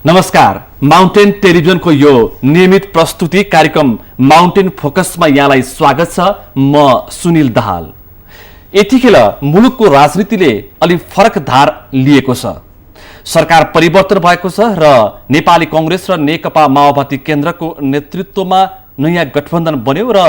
नमस्कार, माउन्टेन टेलिभिजनको यो नियमित प्रस्तुति कार्यक्रम माउन्टेन फोकसमा यहाँलाई स्वागत छ। म सुनिल दाहाल। यतिखेर मुलुकको राजनीतिले अलि फरक धार लिएको छ। सरकार परिवर्तन भएको छ र नेपाली कांग्रेस र नेकपा माओवादी केन्द्रको नेतृत्वमा नयाँ गठबन्धन बन्यो र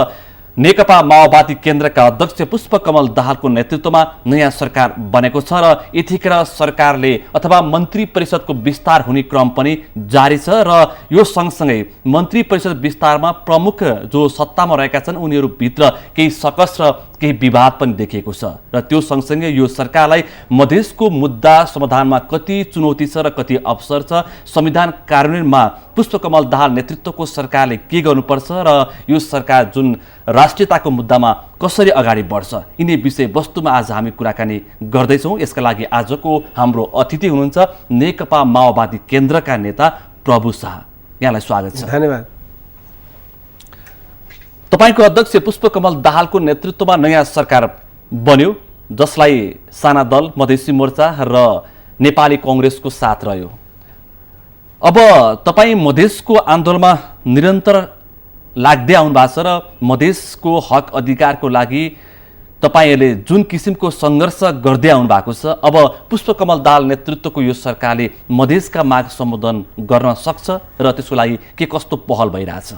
नेकपा माओवादी केन्द्रका अध्यक्ष पुष्पकमल दाहालको नेतृत्वमा नयाँ सरकार बनेको छ र यतिखेर सरकारले अथवा मन्त्री परिषदको विस्तार हुने क्रम पनि जारी छ र यो सँगसँगै मन्त्री परिषद विस्तारमा प्रमुख जो सत्तामा रहेका छन् उनीहरूभित्र केही सकस र केही विवाद पनि देखिएको छ र त्यो सँगसँगै यो सरकारलाई मधेसको मुद्दा समाधानमा कति चुनौती छ र कति अवसर छ, संविधान कार्यान्वयनमा पुष्पकमल दाहाल नेतृत्वको सरकारले के गर्नुपर्छ र यो सरकार जुन राष्ट्रियताको मुद्दामा कसरी अगाडि बढ्छ, यिनै विषयवस्तुमा आज हामी कुराकानी गर्दैछौँ। यसका लागि आजको हाम्रो अतिथि हुनुहुन्छ नेकपा माओवादी केन्द्रका नेता प्रभु शाह। यहाँलाई स्वागत छ। धन्यवाद। तपाईको अध्यक्ष पुष्पकमल दाहालको नेतृत्वमा नयाँ सरकार बन्यो, जसलाई साना दल मधेसी मोर्चा र नेपाली कांग्रेसको साथ रह्यो। अब तपाई मधेसको आन्दोलनमा निरन्तर लाग्दै आउनु भएको छ र मधेसको हक अधिकारको लागि तपाईले जुन किसिमको सङ्घर्ष गर्दै आउनु भएको छ, अब पुष्पकमल दाहाल नेतृत्वको यो सरकारले मधेसका माग सम्बोधन गर्न सक्छ र त्यसको लागि के कस्तो पहल भइरहेछ?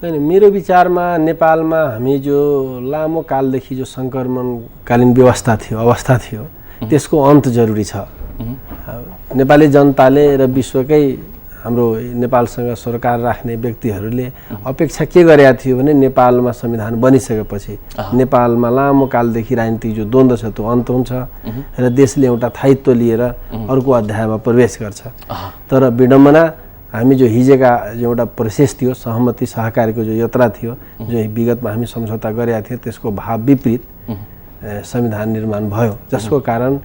होइन, मेरो विचारमा नेपालमा हामी जो लामो कालदेखि जो सङ्क्रमणकालीन अवस्था थियो त्यसको अन्त जरुरी छ। नेपाली जनताले र विश्वकै हाम्रो नेपालसँग सरोकार राख्ने व्यक्तिहरूले अपेक्षा के गरेका थियो भने नेपालमा संविधान बनिसकेपछि नेपालमा लामो कालदेखि राजनीतिक जो द्वन्द्व छ त्यो अन्त हुन्छ र देशले एउटा स्थायित्व लिएर अर्को अध्यायमा प्रवेश गर्छ। तर विडम्बना हामी जो हिजोका जो एउटा प्रोसेस थियो, सहमति सहकारीको जो यात्रा थियो, जो विगतमा हामी सम्झौता गरेका थियौँ, त्यसको भाव विपरीत संविधान निर्माण भयो, जसको कारण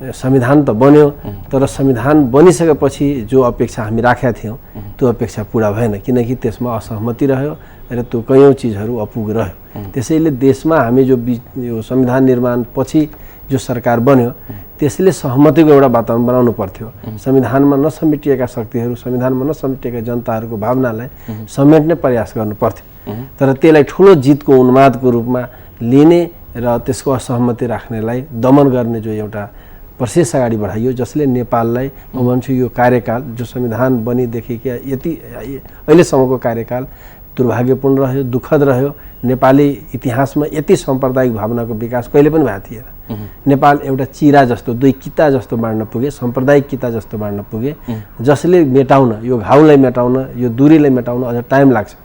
संविधान त बन्यो तर संविधान बनिसकेपछि जो अपेक्षा हामी राखेका थियौँ त्यो अपेक्षा पुरा भएन, किनकि त्यसमा असहमति रह्यो र त्यो कयौँ चिजहरू अपुग रह्यो। त्यसैले देशमा हामी जो यो संविधान निर्माण पछि जो सरकार बन्यो त्यसले सहमतिको एउटा वातावरण बनाउनु पर्थ्यो। संविधानमा नसमेटिएका शक्तिहरू, संविधानमा नसमेटिएका जनताहरूको भावनालाई समेट्ने प्रयास गर्नु पर्थ्यो। तर त्यसलाई ठुलो जितको उन्मादको रूपमा लिने र त्यसको असहमति राख्नेलाई दमन गर्ने जो एउटा प्रोसेस अगाडि बढाइयो, जसले नेपाललाई म भन्छु यो कार्यकाल जो संविधान बनिदेखि यति अहिलेसम्मको कार्यकाल दुर्भाग्यपूर्ण रह्यो, दुःखद रह्यो। नेपाली इतिहासमा यति साम्प्रदायिक भावनाको विकास कहिले पनि भएको थिएन। नेपाल एउटा चिरा जस्तो, दुई किता जस्तो बाँड्न पुगे, साम्प्रदायिक किता जस्तो बाँड्न पुगे, जसले मेटाउन, यो घाउलाई मेटाउन, यो दूरीलाई मेटाउन अझ टाइम लाग्छ।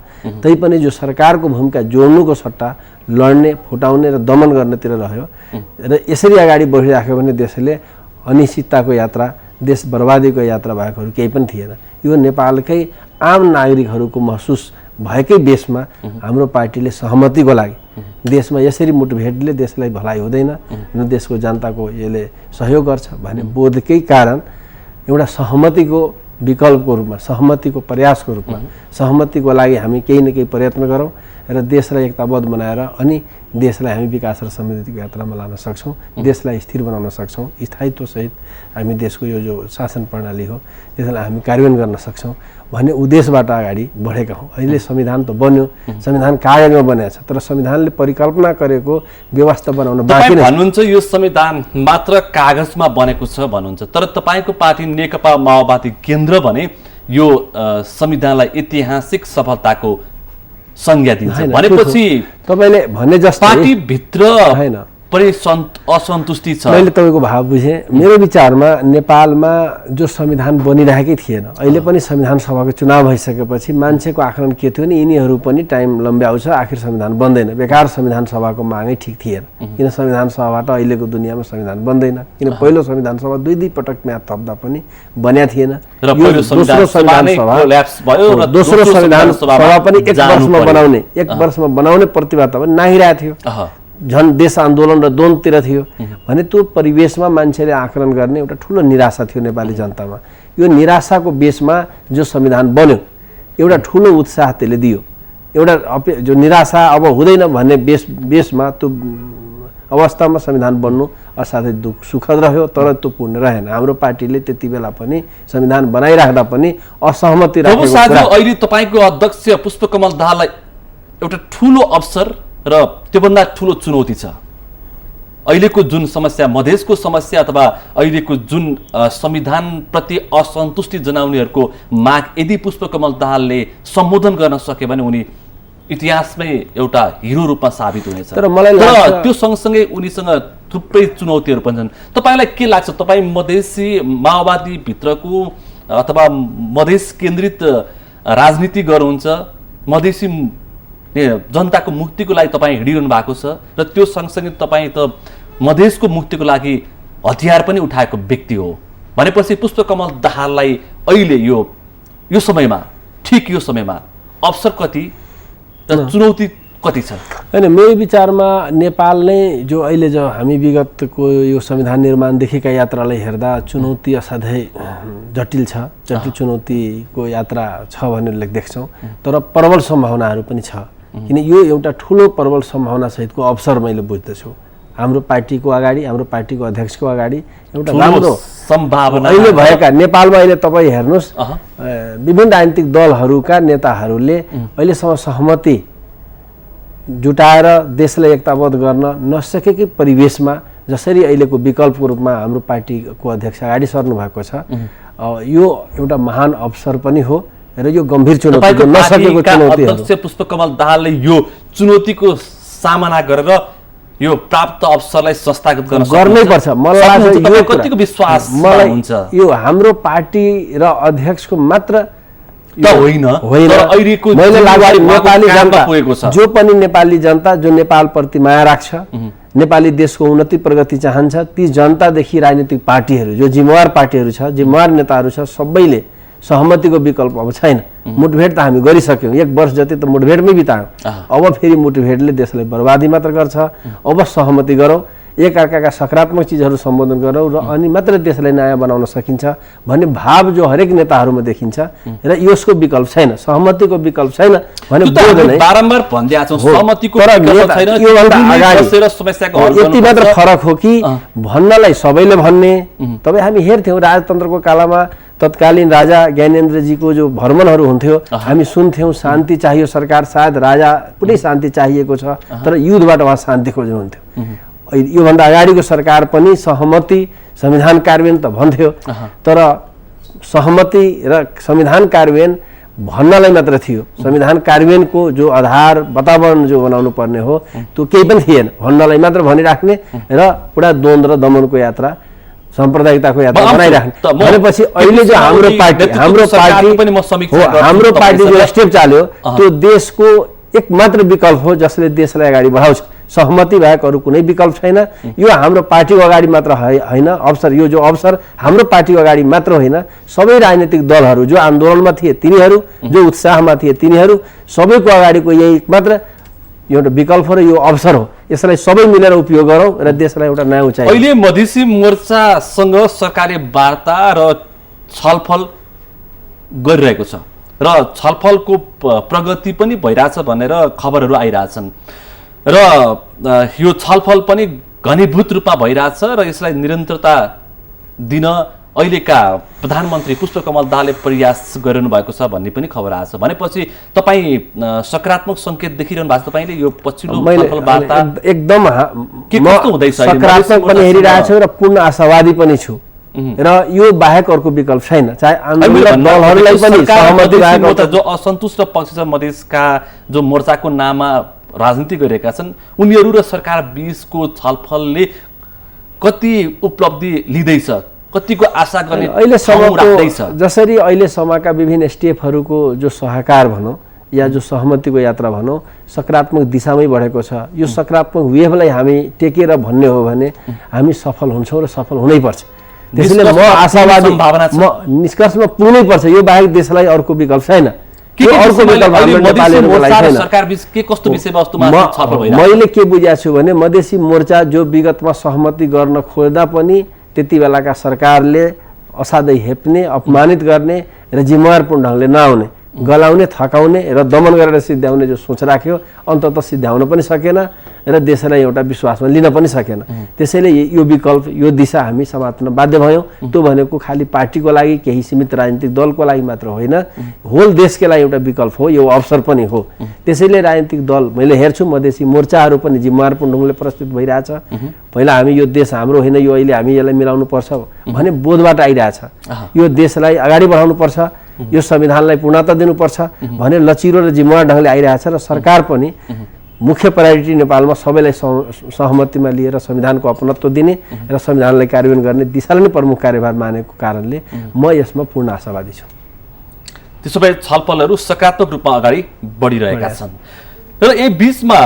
तैपनि जो सरकारको भूमिका जोड्नुको सट्टा लड्ने, फुटाउने र दमन गर्नेतिर रह्यो र यसरी अगाडि बढिराख्यो भने देशले अनिश्चितताको यात्रा, देश बर्बादीको यात्रा भएकोहरू केही पनि थिएन। यो नेपालकै आम नागरिकहरूको महसुस भएकै बेसमा हाम्रो पार्टीले सहमतिको लागि देशमा यसरी मुठभेडले देशलाई भलाइ हुँदैन र देशको जनताको यसले सहयोग गर्छ भन्ने बोधकै कारण एउटा सहमतिको विकल्पको रूपमा, सहमतिको प्रयासको रूपमा, सहमतिको लागि हामी केही न केही प्रयत्न गरौँ र देशलाई एकताबद्ध बनाएर अनि देशलाई हामी विकास र समृद्धिको यात्रामा लान सक्छौँ, देशलाई स्थिर बनाउन सक्छौँ, स्थायित्वसहित हामी देशको यो जो शासन प्रणाली हो त्यसलाई हामी कार्यान्वयन गर्न सक्छौँ भन्ने उद्देश्यबाट अगाडि बढेका हौँ। अहिले संविधान त बन्यो, संविधान कागजमा बनेको छ, तर संविधानले परिकल्पना गरेको व्यवस्था बनाउन बाँकी नै। भन्नुहुन्छ यो संविधान मात्र कागजमा बनेको छ भन्नुहुन्छ, तर तपाईँको पार्टी नेकपा माओवादी केन्द्र भने यो संविधानलाई ऐतिहासिक सफलताको संज्ञा दिन्छ भनेपछि तपाईँले भने जस्तो पार्टीभित्र होइन पनि असन्तुष्टि छ। मैले तपाईँको भाव बुझेँ। मेरो विचारमा नेपालमा जो संविधान बनिरहेकै थिएन, अहिले पनि संविधान सभाको चुनाव भइसकेपछि मान्छेको आकलन के थियो नि, यिनीहरू पनि टाइम लम्ब्याउँछ, आखिर संविधान बन्दैन, बेकार संविधान सभाको मागै ठिक थिएन। किन संविधान सभाबाट अहिलेको दुनियाँमा संविधान बन्दैन, किन पहिलो संविधान सभा दुई पटक म्याद थप्दा पनि बन्या थिएन। दोस्रो संविधान सभा पनि एक वर्षमा बनाउने प्रतिबद्धता पनि नागिरहेको थियो, झन् देश आन्दोलन र द्वन्द्वतिर थियो भने त्यो परिवेशमा मान्छेले आकलन गर्ने एउटा ठुलो निराशा थियो नेपाली जनतामा। यो निराशाको बेसमा जो संविधान बन्यो एउटा ठुलो उत्साह त्यसले दियो। एउटा जो निराशा अब हुँदैन भन्ने बेसमा त्यो अवस्थामा संविधान बन्नु असाध्यै दुःख सुखद रह्यो, तर त्यो पूर्ण रहेन। हाम्रो पार्टीले त्यति बेला पनि संविधान बनाइराख्दा पनि असहमति राखेको कुरा। अहिले तपाईको अध्यक्ष पुष्पकमल दाहाललाई एउटा ठूलो अवसर र त्योभन्दा ठूलो चुनौती छ। अहिलेको जुन समस्या, मधेसको समस्या अथवा अहिलेको जुन संविधान प्रति असन्तुष्टि जनाउनेहरूको माग यदि पुष्पकमल दाहालले सम्बोधन गर्न सके भने उनी इतिहासमै एउटा हिरो रूपमा साबित हुनेछ। तर मलाई लाग्छ त्यो सँगसँगै उनीसँग थुप्रै चुनौतीहरू पनि छन्। तपाईलाई के लाग्छ, तपाईँ मधेसी माओवादी भित्रको अथवा मधेस केन्द्रित राजनीति गर्नुहुन्छ, मधेसी जनताको मुक्तिको लागि तपाईँ हिँडिरहनु भएको छ र त्यो सँगसँगै तपाईँ त मधेसको मुक्तिको लागि हतियार पनि उठाएको व्यक्ति हो भनेपछि पुष्पकमल दाहाललाई अहिले यो समयमा, ठिक यो समयमा अवसर कति र चुनौती कति छ? हैन, मेरो विचारमा नेपाल नै जो अहिले जो हामी विगतको यो संविधान निर्माणदेखिका यात्रालाई हेर्दा चुनौती असाध्यै जटिल छ, जटिल चुनौतीको यात्रा छ भनेर देख्छौँ। तर प्रबल सम्भावनाहरू पनि छ, किन यो एउटा ठुलो प्रबल सम्भावना सहितको अवसर मैले बुझ्दछु। हाम्रो पार्टीको अगाडि, हाम्रो पार्टीको अध्यक्षको अगाडि एउटा राम्रो सम्भावना अहिले भएका नेपालमा अहिले तपाईँ हेर्नुहोस्, विभिन्न राजनीतिक दलहरूका नेताहरूले अहिलेसम्म सहमति जुटाएर देशलाई एकताबद्ध गर्न नसकेकै परिवेशमा जसरी अहिलेको विकल्पको रूपमा हाम्रो पार्टीको अध्यक्ष अगाडि सर्नु भएको छ, यो एउटा महान अवसर पनि हो र यो गम्भीर चुनौती नसकेको चुनौती। अध्यक्ष पुष्पकमल दाहालले यो चुनौतीको सामना गरेर यो प्राप्त अवसरलाई संस्थागत गर्नै पर्छ। मलाई यो कतिको विश्वास हुन्छ? यो हाम्रो पार्टी र अध्यक्षको मात्र होइन, मैले लाग्छ नेपाली जनता जो पनि नेपाली जनता जो नेपालप्रति माया राख्छ, नेपाली देशको उन्नति प्रगति चाहन्छ, ती जनतादेखि राजनीतिक पार्टीहरू जो जिम्मेवार पार्टीहरू छ, जिम्मेवार नेताहरू छ, सबैले सहमतिको विकल्प अब छैन। मुठभेड त हामी गरिसक्यौँ, 1 वर्ष जति त मुठभेडमै बितायौँ। अब फेरि मुठभेडले देशलाई बर्बादी मात्र गर्छ। अब सहमति गरौँ, एकअर्काका सकारात्मक चिजहरू सम्बोधन गरौँ र अनि मात्र देशलाई नयाँ बनाउन सकिन्छ भन्ने भाव जो हरेक नेताहरूमा देखिन्छ र यसको विकल्प छैन, सहमतिको विकल्प छैन भने बारम्बार भन्दै आछौँ सहमतिको विकल्प छैन। यति मात्र फरक हो कि भन्नलाई सबैले भन्ने। तपाईँ हामी हेर्थ्यौँ राजतन्त्रको कालमा तत्कालीन राजा ज्ञानेन्द्रजीको जो भ्रमणहरू हुन्थ्यो, हामी सुन्थ्यौँ शान्ति चाहियो सरकार, सायद राजा पुरै शान्ति चाहिएको छ तर युद्धबाट उहाँ शान्ति खोज्नुहुन्थ्यो। योभन्दा अगाडिको सरकार पनि सहमति संविधान कार्यान्वयन त भन्थ्यो, तर सहमति र संविधान कार्यान्वयन भन्नलाई मात्र थियो। संविधान कार्यान्वयनको जो आधार वातावरण जो बनाउनु पर्ने हो त्यो केही पनि थिएन, भन्नलाई मात्र भनिराख्ने र पुरा द्वन्द्व र दमनको यात्रा, साम्प्रदायिकताको यात्रा बनाइराख्ने। भनेपछि अहिले जो हाम्रो पार्टी जो स्टेप चाल्यो त्यो देशको एकमात्र विकल्प हो जसले देशलाई अगाडि बढाउँछ। सहमति बाहेक अरू कुनै विकल्प छैन। यो हाम्रो पार्टीको अगाडि मात्र होइन अवसर, यो जो अवसर हाम्रो पार्टीको अगाडि मात्र होइन, सबै राजनीतिक दलहरू जो आन्दोलनमा थिए तिनीहरू, जो उत्साहमा थिए तिनीहरू सबैको अगाडिको यही मात्र एउटा विकल्प र यो अवसर हो। यसलाई सबै मिलेर उपयोग गरौँ र देशलाई एउटा नयाँ उचाइ। अहिले मधेसी मोर्चासँग सरकारी वार्ता र छलफल गरिरहेको छ र छलफलको प्रगति पनि भइरहेछ भनेर खबरहरू आइरहेछन् र यो छलफल पनि घनीभूत रूपमा भइरहेछ र यसलाई निरन्तरता दिन अहिलेका प्रधानमन्त्री पुष्पकमल दाहालले प्रयास गरिरहनु भएको छ भन्ने पनि खबर आएको छ। भनेपछि तपाईँ सकारात्मक सङ्केत देखिरहनु भएको छ? तपाईँले यो पछिल्लो छलफल वार्ता एकदम के कस्तो हुँदैछ? सकारात्मक पनि हेरिरहेको छु र पूर्ण आशावादी पनि छु र यो बाहेक अर्को विकल्प छैन। चाहे आन्दोलनका दलहरूलाई पनि सहमति बाहेक जो असन्तुष्ट पक्ष छ मधेसका जो मोर्चाको नाममा राजनीति गरिरहेका छन् उनीहरू र सरकार बीचको छलफलले कति उपलब्धि लिँदैछ, कतिको आशा गर्ने अहिलेसम्म जसरी अहिलेसम्मका विभिन्न स्टेपहरूको जो सहकार भनौँ या जो सहमतिको यात्रा भनौँ सकारात्मक दिशामै बढेको छ। यो सकारात्मक वेभलाई हामी टेकेर भन्ने हो भने हामी सफल हुन्छौँ र सफल हुनैपर्छ। त्यसैले म आशावादी, म निष्कर्षमा पुग्नै पर्छ। यो बाहेक देशलाई अर्को विकल्प छैन। मैले के बुझाएको छु भने मधेसी मोर्चा जो विगतमा सहमति गर्न खोज्दा पनि त्यति बेलाका सरकारले असाध्यै हेप्ने, अपमानित गर्ने र जिम्मेवारपूर्ण ढङ्गले नआउने, गलाउने, थकाउने र दमन गरेर सिद्ध्याउने जो सोच राख्यो अन्ततः सिद्ध्याउन पनि सकेन र देशलाई एउटा विश्वासमा लिन पनि सकेन। त्यसैले यो विकल्प यो दिशा हामी समात्न बाध्य भयौँ। त्यो भनेको खालि पार्टीको लागि केही सीमित राजनीतिक दलको लागि मात्र होइन, होल देशकै लागि एउटा विकल्प हो, यो अवसर पनि हो। त्यसैले राजनीतिक दल मैले हेर्छु मधेसी मोर्चाहरू पनि जिम्मेवारपूर्ण ढङ्गले प्रस्तुत भइरहेछ। पहिला हामी यो देश हाम्रो होइन, यो अहिले हामी यसलाई मिलाउनु पर्छ भन्ने बोधबाट आइरहेछ। यो देशलाई अगाडि बढाउनु पर्छ, यो संविधानलाई पूर्णता दिनुपर्छ भने लचिलो र जिम्मेवार ढङ्गले आइरहेछ र सरकार पनि मुख्य प्रायोरिटी नेपालमा सबैलाई सहमतिमा लिएर संविधानको अपनत्व दिने र संविधानलाई कार्यान्वयन गर्ने दिशालाई नै प्रमुख कार्यभार मानेको कारणले म यसमा पूर्ण आशावादी छु। त्यसो भए छलफलहरू सकारात्मक रूपमा अगाडि बढिरहेका छन् र यही बीचमा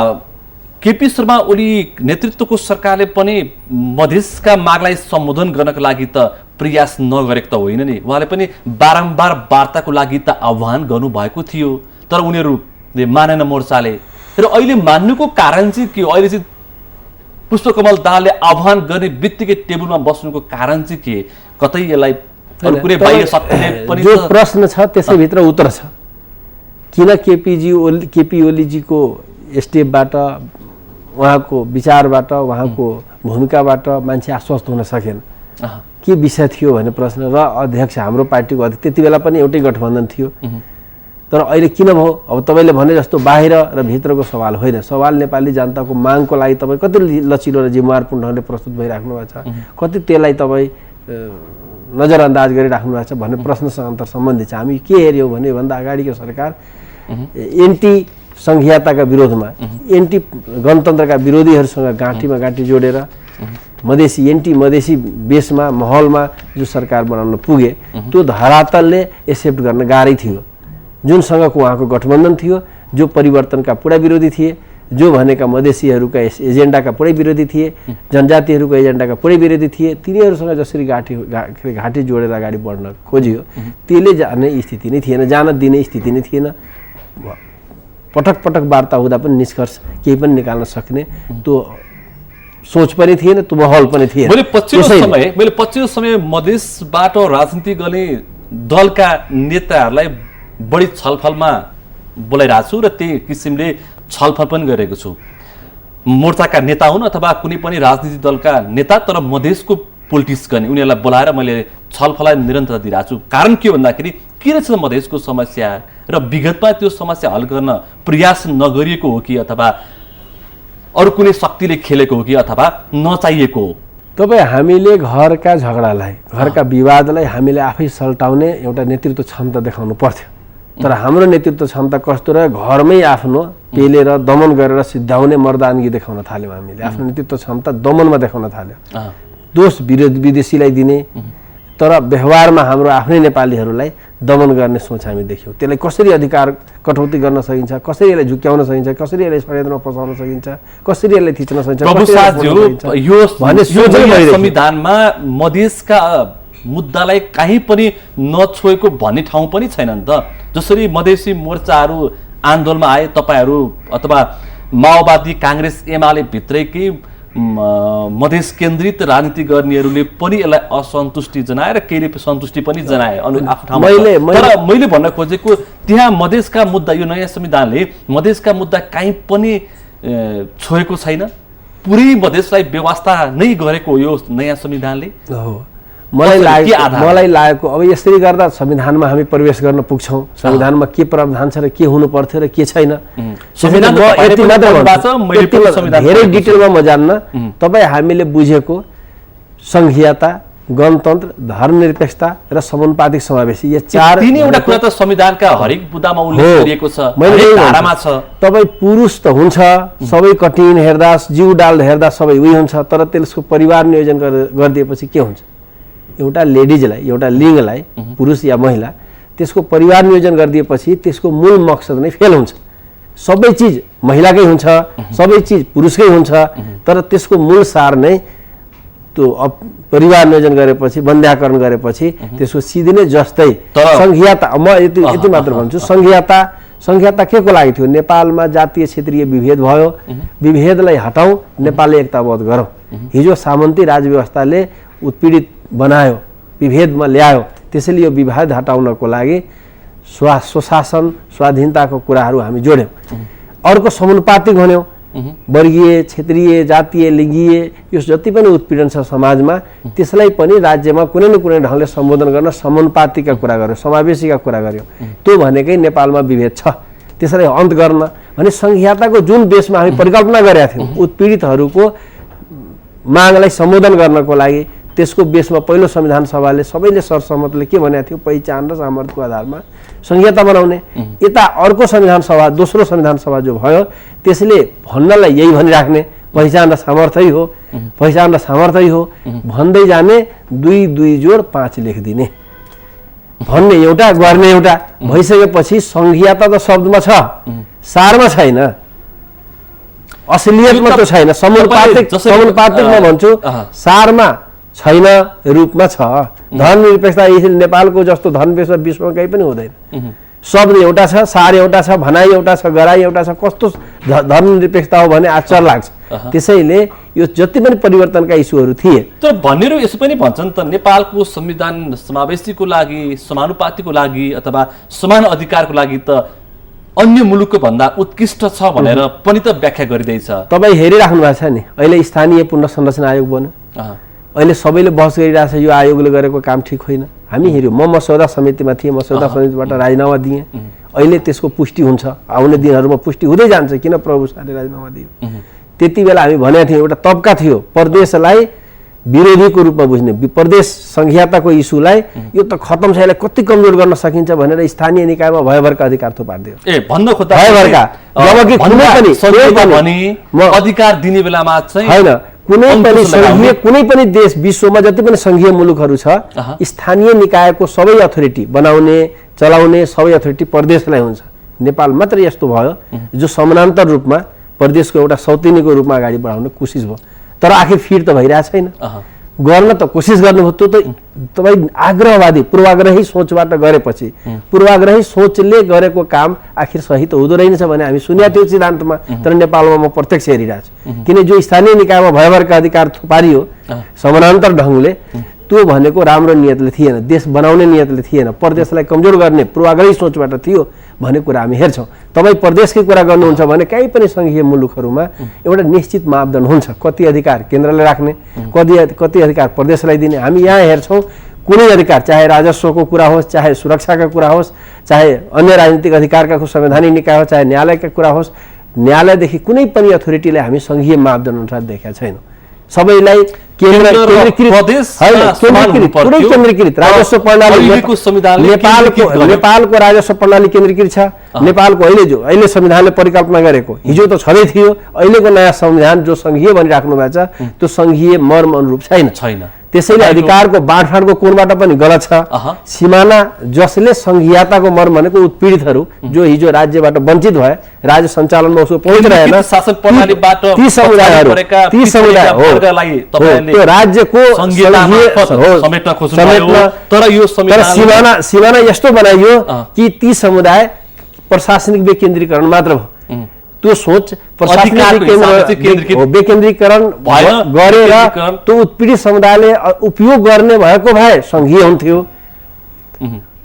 केपी शर्मा ओली नेतृत्वको सरकारले पनि मधेसका मागलाई सम्बोधन गर्नका लागि त प्रयास नगरेको त होइन नि, उहाँले पनि बारम्बार वार्ताको लागि त आह्वान गर्नुभएको थियो, तर उनीहरूले मानेन मोर्चाले। र अहिले मान्नुको कारण चाहिँ के हो? अहिले चाहिँ पुष्पकमल दाहालले आह्वान गर्ने बित्तिकै टेबलमा बस्नुको कारण चाहिँ के? कतै यसलाई कुनै बाहिर शक्तिले पनि जो प्रश्न छ त्यसैभित्र उत्तर छ। किन केपी ओलीजीको स्टेपबाट, उहाँको विचारबाट, उहाँको भूमिकाबाट मान्छे आश्वस्त हुन सकेन? के विषय थियो भन्ने प्रश्न। र अध्यक्ष हाम्रो पार्टीको अध्यक्ष त्यति बेला पनि एउटै गठबन्धन थियो, तर अहिले किन भयो? अब तपाईँले भने जस्तो बाहिर र भित्रको सवाल होइन, सवाल नेपाली जनताको मागको लागि तपाईँ कति लचिलो र जिम्मेवारपूर्ण ढङ्गले प्रस्तुत भइराख्नु भएको छ, कति त्यसलाई तपाईँ नजरअन्दाज गरिराख्नु भएको छ भन्ने प्रश्नसँग अन्तर सम्बन्धित छ। हामी के हेऱ्यौँ भने भन्दा अगाडिको सरकार एन्टी सङ्घीयताका विरोधमा, एन्टी गणतन्त्रका विरोधीहरूसँग गाँठीमा गाँठी जोडेर मधेसी बेसमा माहौलमा जो सरकार बनाउन पुगे त्यो धरातलले एक्सेप्ट गर्न गाह्रै थियो। जुनसँगको उहाँको गठबन्धन थियो, जो परिवर्तनका पुरा विरोधी थिए, जो भनेका मधेसीहरूका एजेन्डाका पुरै विरोधी थिए, जनजातिहरूको एजेन्डाका पुरै विरोधी थिए, तिनीहरूसँग जसरी घाँटी जोडेर अगाडि बढ्न खोजियो त्यसले जाने स्थिति नै थिएन, जान दिने स्थिति नै थिएन। पटक पटक वार्ता हुँदा पनि निष्कर्ष केही पनि निकाल्न सक्ने त्यो सोच पनि थिएन, त्यो माहौल पनि थिएन। मैले पछिल्लो समय मधेसबाट राजनीति गर्ने दलका नेताहरूलाई बढी छलफलमा बोलाइरहेको छु र त्यही किसिमले छलफल पनि गरेको छु। मोर्चाका नेता हुन् अथवा कुनै पनि राजनीतिक दलका नेता, तर मधेसको पोलिटिक्स गर्ने उनीहरूलाई बोलाएर मैले छलफललाई निरन्तरता दिइरहेको छु। कारण के भन्दाखेरि के रहेछ मधेसको समस्या र विगतमा त्यो समस्या हल गर्न प्रयास नगरिएको हो कि अथवा अरू कुनै शक्तिले खेलेको हो कि अथवा नचाहिएको हो? तपाईँ हामीले घरका झगडालाई, घरका विवादलाई हामीले आफै सल्टाउने एउटा नेतृत्व क्षमता देखाउनु पर्थ्यो, तर हाम्रो नेतृत्व क्षमता कस्तो रह्यो? घरमै आफ्नो पेलेर दमन गरेर सिद्ध्याउने मर्दानगी देखाउन थाल्यौँ। हामीले आफ्नो नेतृत्व क्षमता दमनमा देखाउन थाल्यौँ, दोष विदेशीलाई दिने, तर व्यवहारमा हाम्रो आफ्नै नेपालीहरूलाई दमन गर्ने सोच हामी देख्यौँ। त्यसलाई कसरी अधिकार कटौती गर्न सकिन्छ, कसरी यसलाई झुक्याउन सकिन्छ, कसरी यसलाई षड्यन्त्रमा फसाउन सकिन्छ, कसरी यसलाई थिच्न सकिन्छ भन्ने सोच संविधानमा मधेसका मुद्दालाई कहीँ पनि नछोएको भन्ने ठाउँ पनि छैन नि त। जसरी मधेसी मोर्चाहरू आन्दोलनमा आए, तपाईँहरू अथवा माओवादी, काङ्ग्रेस, एमाले भित्रैकै मधेस केन्द्रित राजनीति गर्नेहरूले पनि यसलाई असन्तुष्टि जनाए र केहीले सन्तुष्टि पनि जनाए आफ्नो ठाउँमा। तर मैले भन्न खोजेको त्यहाँ मधेसका मुद्दा, यो नयाँ संविधानले मधेसका मुद्दा कहीँ पनि छोएको छैन, पुरै मधेसलाई व्यवस्था नै गरेको यो नयाँ संविधानले। मलाई लागेको अब यसरी गर्दा संविधानमा हामी प्रवेश गर्न पुग्छौँ, संविधानमा के प्रावधान छ र के हुनु पर्थ्यो र के छैन, धेरै डिटेलमा म जान्न। तपाईँ हामीले बुझेको सङ्घीयता, गणतन्त्र, धर्मनिरपेक्षता र समानुपातिक समावेशी, यो तीनैवटा कुरा त संविधानका हरेक बुदामा उल्लेख गरिएको छ, हरेक धारामा छ। तपाईँ पुरुष त हुन्छ, सबै कटिन हेर्दा, जिउ डाल्दा हेर्दा सबै उही हुन्छ, तर त्यसको परिवार नियोजन गरिदिएपछि के हुन्छ? एउटा लेडिजलाई, एउटा लिङ्गलाई, पुरुष या महिला, त्यसको परिवार नियोजन गरिदिएपछि त्यसको मूल मकसद नै फेल हुन्छ। सबै चिज महिलाकै हुन्छ, सबै चिज पुरुषकै हुन्छ, तर त्यसको मूल सार नै त्यो परिवार नियोजन गरेपछि, बन्ध्याकरण गरेपछि त्यसको सिधिने जस्तै सङ्घीयता। म यति मात्र भन्छु, सङ्घीयता के को लागि थियो? नेपालमा जातीय क्षेत्रीय विभेद भयो, विभेदलाई हटाउँ, नेपालले एकताबद्ध गरौँ। हिजो सामन्ती राजव्यवस्थाले उत्पीडित बनायो, विभेदमा ल्यायो, त्यसैले यो विभेद हटाउनको लागि स्वशासन, स्वाधीनताको कुराहरू हामी जोड्यौँ। अर्को समानुपातिक भन्यौँ, वर्गीय क्षेत्रीय जातीय लिङ्गीय यो जति पनि उत्पीडन छ समाजमा त्यसलाई पनि राज्यमा कुनै न कुनै ढङ्गले सम्बोधन गर्न समानुपातिका कुरा गर्यो समावेशीका कुरा गर्यो त्यो भनेकै नेपालमा विभेद छ त्यसलाई अन्त गर्न भने संघीयताको जुन बेसमा हामी परिकल्पना गरेका थियौँ उत्पीडितहरूको मागलाई सम्बोधन गर्नको लागि त्यसको बेसमा पहिलो संविधान सभाले सबैले सरसहमतले के भनेको थियो पहिचान र सामर्थ्यको आधारमा संघीयता बनाउने यता अर्को संविधान सभा दोस्रो संविधान सभा जो भयो त्यसले भन्नलाई यही भनिराख्ने पहिचान र सामर्थ्य हो पहिचान र सामर्थ्य हो भन्दै जाने 2 2 जोड 5 लेखिदिने भन्ने एउटा गर्ने एउटा भइसकेपछि संघीयता त शब्दमा छ सारमा छैन असलियतमा त छैन समानुपातिक म भन्छु सारमा छैन रूपमा छ धर्मनिरपेक्षता यसले नेपालको जस्तो धर्मनिरपेक्षता विश्वमा कहीँ पनि हुँदैन शब्द एउटा छ सार एउटा छ भनाइ एउटा छ गराइ एउटा छ कस्तो धर्मनिरपेक्षता हो भने आश्चर्य लाग्छ त्यसैले यो जति पनि परिवर्तनका इस्युहरू थिए तर भन्नेहरू यसो पनि भन्छन् त नेपालको संविधान समावेशीको लागि समानुपातिको लागि अथवा समान अधिकारको लागि त अन्य मुलुकको भन्दा उत्कृष्ट छ भनेर पनि त व्याख्या गरिँदैछ तपाईँ हेरिराख्नु भएको छ नि अहिले स्थानीय पुनर्संरचना आयोग बन्यो अहिले सबैले बहस गरिरहेछ यो आयोगले गरेको काम ठिक होइन हामी हेऱ्यौँ म मस्यौदा समितिमा थिएँ मस्यौदा समितिबाट राजीनामा दिएँ अहिले त्यसको पुष्टि हुन्छ आउने दिनहरूमा पुष्टि हुँदै जान्छ किन प्रभु शाहले राजीनामा दियो त्यति बेला हामी भनेका थियौँ एउटा तबका थियो प्रदेशलाई विरोधीको रूपमा बुझ्ने प्रदेश संघीयताको इस्युलाई यो त खतम छ यसलाई कति कमजोर गर्न सकिन्छ भनेर स्थानीय निकायमा भयभरका अधिकार थुपारिदियो भन्न खोज्दा भयभरका जबकि कुनै पनि अधिकार दिने बेलामा चाहिँ हैन कुनै पनि देश विश्वमा जति पनि संघीय मुलुकहरू छ स्थानीय निकायको सबै अथोरिटी बनाउने चलाउने सबै अथोरिटी प्रदेशलाई हुन्छ नेपाल मात्र यस्तो भयो जो समानान्तर रूपमा प्रदेशको एउटा सौतिनीको रूपमा अगाडि बढाउने कोसिस भयो तर आखिर फिर त भइरहेको छैन गर्न त कोसिस गर्नुभयो त्यो त तपाईँ आग्रहवादी पूर्वाग्रही सोचबाट गरेपछि पूर्वाग्रही सोचले गरेको काम आखिर सही त हुँदो रहेनछ भने हामी सुनेका थियौँ सिद्धान्तमा तर नेपालमा म प्रत्यक्ष हेरिरहेको छु किन जो स्थानीय निकायमा भयभरका अधिकार थुपारियो समानान्तर ढङ्गले त्यो भनेको राम्रो नियतले थिएन देश बनाउने नियतले थिएन प्रदेशलाई कमजोर गर्ने पूर्वाग्रही सोचबाट थियो भन्ने कुरा हामी हेर्छौँ तपाईँ प्रदेशकै कुरा गर्नुहुन्छ भने कहीँ पनि संघीय मुलुकहरूमा एउटा निश्चित मापदण्ड हुन्छ कति अधिकार केन्द्रले राख्ने कति अधिकार प्रदेशलाई दिने हामी यहाँ हेर्छौँ कुनै अधिकार चाहे राजस्वको कुरा होस् चाहे सुरक्षाका कुरा होस् चाहे अन्य राजनीतिक अधिकारका संवैधानिक निकाय होस् चाहे न्यायालयका कुरा होस् न्यायालयदेखि कुनै पनि अथोरिटीले हामी संघीय मापदण्ड अनुसार देखेका छैनौँ सबैलाई केन्द्रीकृत राजस्व प्रणाली नेपालको राजस्व प्रणाली केन्द्रीकृत छ नेपालको अहिले संविधानले परिकल्पना गरेको हिजो त छँदै थियो अहिलेको नयाँ संविधान जो संघीय भनिराख्नु भएको छ त्यो संघीय मर्म अनुरूप छैन त्यसैले अधिकारको बाँडफाँडको कोणबाट पनि गलत छ सिमाना जसले संघीयताको मर्म भनेको उत्पीडितहरू जो हिजो राज्यबाट वञ्चित भए राज्य सञ्चालनमा उसको पहुँच रहेन शासन प्रणालीबाट ती समुदाय हो त्यो राज्यको तर सिमाना यस्तो बनाइयो कि ती समुदाय प्रशासनिक विकेन्द्रीकरण मात्र भयो त्यो सोच प्रशासनिक विकेन्द्रीकरण गरेर त्यो उत्पीडित समुदायले उपयोग गर्ने भएको भए संघीय हुन्थ्यो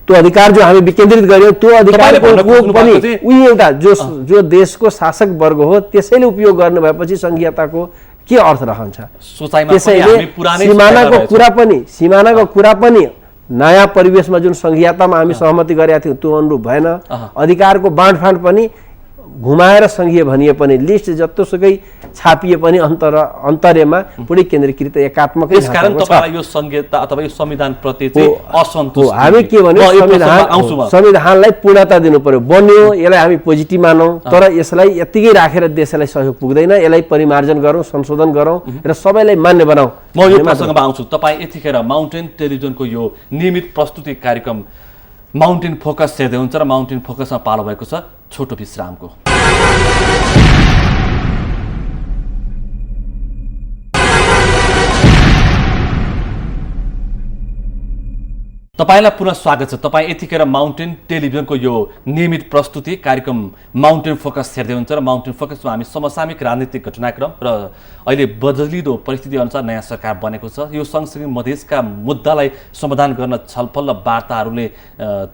त्यो अधिकार जो हामी विकेन्द्रित गर्यौं त्यो अधिकारको उपयोग पनि उही एउटा जो देशको शासक वर्ग हो त्यसैले उपयोग गर्ने भएपछि संघीयताको के अर्थ रहन्छ त्यसैले सिमानाको कुरा पनि नयाँ परिवेशमा जुन संघीयतामा हामी सहमति गरेका थियौँ त्यो अनुरूप भएन अधिकारको बाँडफाँड पनि घुमाएर संघीय भनिए पनि लिस्ट जत्तोसुकै छापिए पनि अन्तर्यमा पुरै केन्द्रीकृत एकात्मकै त्यसकारण तपाईलाई यो संघीयता अथवा यो संविधान प्रति चाहिँ असन्तुष्ट हामी के भन्यो संविधानलाई पूर्णता दिनु पर्यो बन्यो यसलाई हामी पोजिटिभ मानौं तर यसलाई यतिकै राखेर देशलाई सहयोग पुग्दैन यसलाई परिमार्जन गरौँ संशोधन गरौँ र सबैलाई मान्य बनाऊ म यो प्रसङ्गमा आउँछु तपाईँ यतिखेर माउन्टेन टेलिभिजनको यो नियमित प्रस्तुति कार्यक्रम माउन्टेन फोकस हेर्दै हुन्छ र माउन्टेन फोकसमा पालो भएको छ छोटो विश्रामको तपाईलाई पुनः स्वागत छ तपाईँ यतिखेर माउन्टेन टेलिभिजनको यो नियमित प्रस्तुति कार्यक्रम माउन्टेन फोकस हेर्दै हुन्छ र माउन्टेन फोकसमा हामी समसामयिक राजनीतिक घटनाक्रम र अहिले बदलिदो परिस्थिति अनुसार नयाँ सरकार बनेको छ यो सँगसँगै मधेसका मुद्दालाई समाधान गर्न छलफल र वार्ताहरूले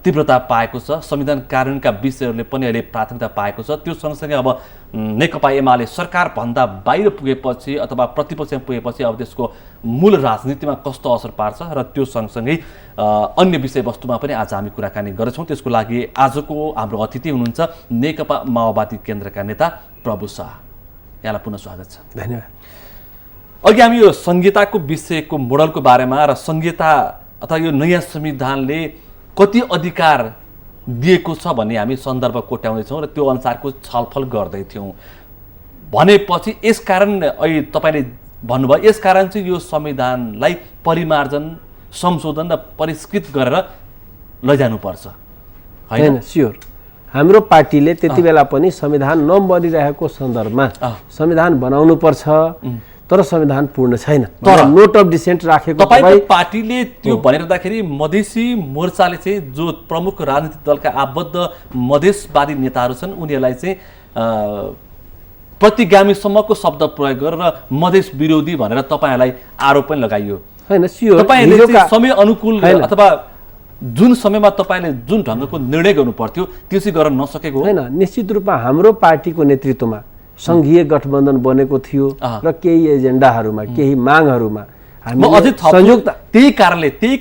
तीव्रता पाएको छ संविधान कार्यान्वयनका विषयहरूले पनि अहिले प्राथमिकता पाएको छ त्यो सँगसँगै अब नेकपा एमाले सरकारभन्दा बाहिर पुगेपछि अथवा प्रतिपक्षमा पुगेपछि अब त्यसको मूल राजनीतिमा कस्तो असर पार्छ र त्यो सँगसँगै अन्य विषयवस्तुमा पनि आज हामी कुराकानी गर्छौँ। त्यसको लागि आजको हाम्रो अतिथि हुनुहुन्छ नेकपा माओवादी केन्द्रका नेता प्रभु शाह। यहाँलाई पुनः स्वागत छ। धन्यवाद। अघि हामी यो संहिताको विषयको मोडलको बारेमा र संहिता अथवा यो नयाँ संविधानले कति अधिकार दिएको छ भन्ने हामी सन्दर्भ कोट्याउँदैछौँ र त्यो अनुसारको छलफल गर्दै थियौँ। भनेपछि यसकारण अहिले तपाईँले भन्नुभयो यसकारण चाहिँ यो संविधानलाई परिमार्जन संशोधन र परिष्कृत गरेर लैजानुपर्छ होइन? स्योर। हाम्रो पार्टीले त्यति बेला पनि संविधान नबनिरहेको सन्दर्भमा संविधान बनाउनु पर्छ, तर संविधान पूर्ण छैन, तर नोट अफ डिसेन्ट राखेको तपाईको पार्टीले त्यो भनिरहँदाखेरि मधेसी मोर्चाले चाहिँ जो प्रमुख राजनीतिक दलका आबद्ध मधेसवादी नेताहरू छन् उनीहरूलाई चाहिँ प्रतिगामीसम्मको शब्द प्रयोग गरेर मधेस विरोधी भनेर तपाईँहरूलाई आरोप पनि लगाइयो होइन? स्योर। तपाईँले समय अनुकूल अथवा जुन समयमा तपाईँले जुन ढङ्गको निर्णय गर्नु पर्थ्यो त्यो चाहिँ गर्न नसकेको होइन। निश्चित रूपमा हाम्रो पार्टीको नेतृत्वमा संघीय गठबन्धन बनेको थियो र केही एजेन्डाहरूमा केही मागहरूमा हामी अझै संयुक्त त्यही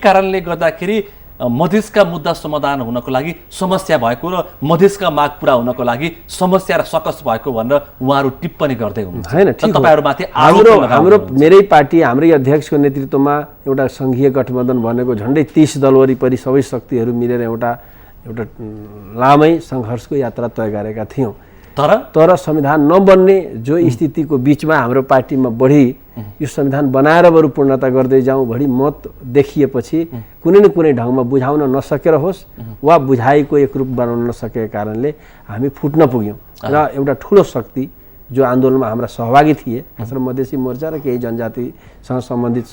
कारणले गर्दाखेरि मधेसका मुद्दा समाधान हुनको लागि समस्या भएको र मधेसका माग पुरा हुनको लागि समस्या र सकस भएको भनेर उहाँहरू टिप्पणी गर्दै हुनुहुन्छ हैन? तपाईहरुमाथि हाम्रो मेरै पार्टी हाम्रै अध्यक्षको नेतृत्वमा एउटा संघीय गठबन्धन बनेको झन्डै 30 दल वरिपरि सबै शक्तिहरू मिलेर एउटा लामै सङ्घर्षको यात्रा तय गरेका थियौँ। तर संविधान नबन्ने जो स्थितिको बीचमा हाम्रो पार्टीमा बढी यो संविधान बनाएर बरु पूर्णता गर्दै जाउँ बढी मत देखिएपछि कुनै न कुनै ढङ्गमा बुझाउन नसकेर होस् वा बुझाइको एकरूप बनाउन नसकेको कारणले हामी फुट्न पुग्यौँ र एउटा ठुलो शक्ति जो आन्दोलनमा हाम्रा सहभागी थिए, खास गरी मधेसी मोर्चा र केही जनजातिसँग सम्बन्धित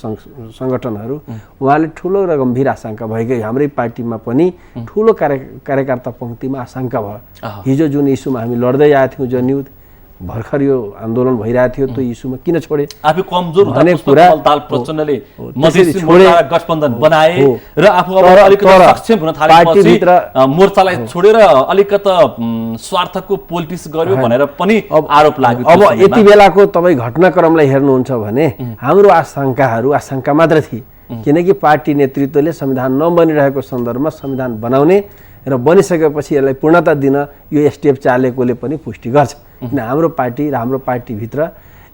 सङ्गठनहरू, उहाँले ठुलो र गम्भीर आशंका भएकै हाम्रै पार्टीमा पनि ठुलो कार्यकर्ता पङ्क्तिमा आशंका भयो। हिजो जुन इस्युमा हामी लड्दै आएका थियौँ, जनयुद्ध भर्खर यो आन्दोलन भइरहेको थियो, त्यो इस्युमा किन छोडे? आफू कमजोर हुँदा पुष्पकमल प्रचण्डले मधेसी मोर्चा गठबन्धन बनाए र आफू अलिकति सक्षम हुन थालेपछि मोर्चालाई छोडेर अलिकति स्वार्थको पोलिटिक्स गर्यो भनेर पनि आरोप लाग्यो। अब यति बेलाको तपाईँ घटनाक्रमलाई हेर्नुहुन्छ भने हाम्रो आशंका मात्र थिए, किनकि पार्टी नेतृत्वले संविधान नबनिरहेको सन्दर्भमा संविधान बनाउने र बनिसकेपछि यसलाई पूर्णता दिन यो स्टेप चालेकोले पनि पुष्टि गर्छ। किन हाम्रो पार्टी र हाम्रो पार्टीभित्र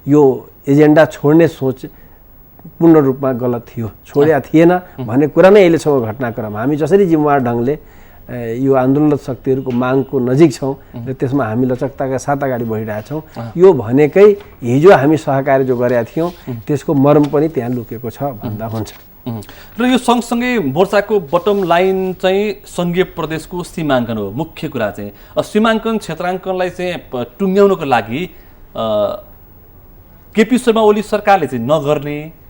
यो एजेन्डा छोड्ने सोच पूर्ण रूपमा गलत थियो, छोडेका थिएन भन्ने कुरा नै अहिलेसम्म घटनाक्रम। हामी जसरी जिम्मेवार ढङ्गले यो आन्दोलनरत शक्तिहरूको मागको नजिक छौँ र त्यसमा हामी लचकताका साथ अगाडि बढिरहेछौँ, यो भनेकै हिजो हामी सहकार्य जो गरेका थियौँ त्यसको मर्म पनि त्यहाँ लुकेको छ भन्दा हुन्छ। र यो सँगसँगै मोर्चाको बटम लाइन चाहिँ सङ्घीय प्रदेशको सीमाङ्कन हो। मुख्य कुरा चाहिँ सीमाङ्कन क्षेत्राङ्कनलाई चाहिँ टुङ्ग्याउनको लागि केपी शर्मा ओली सरकारले चाहिँ नगर्ने,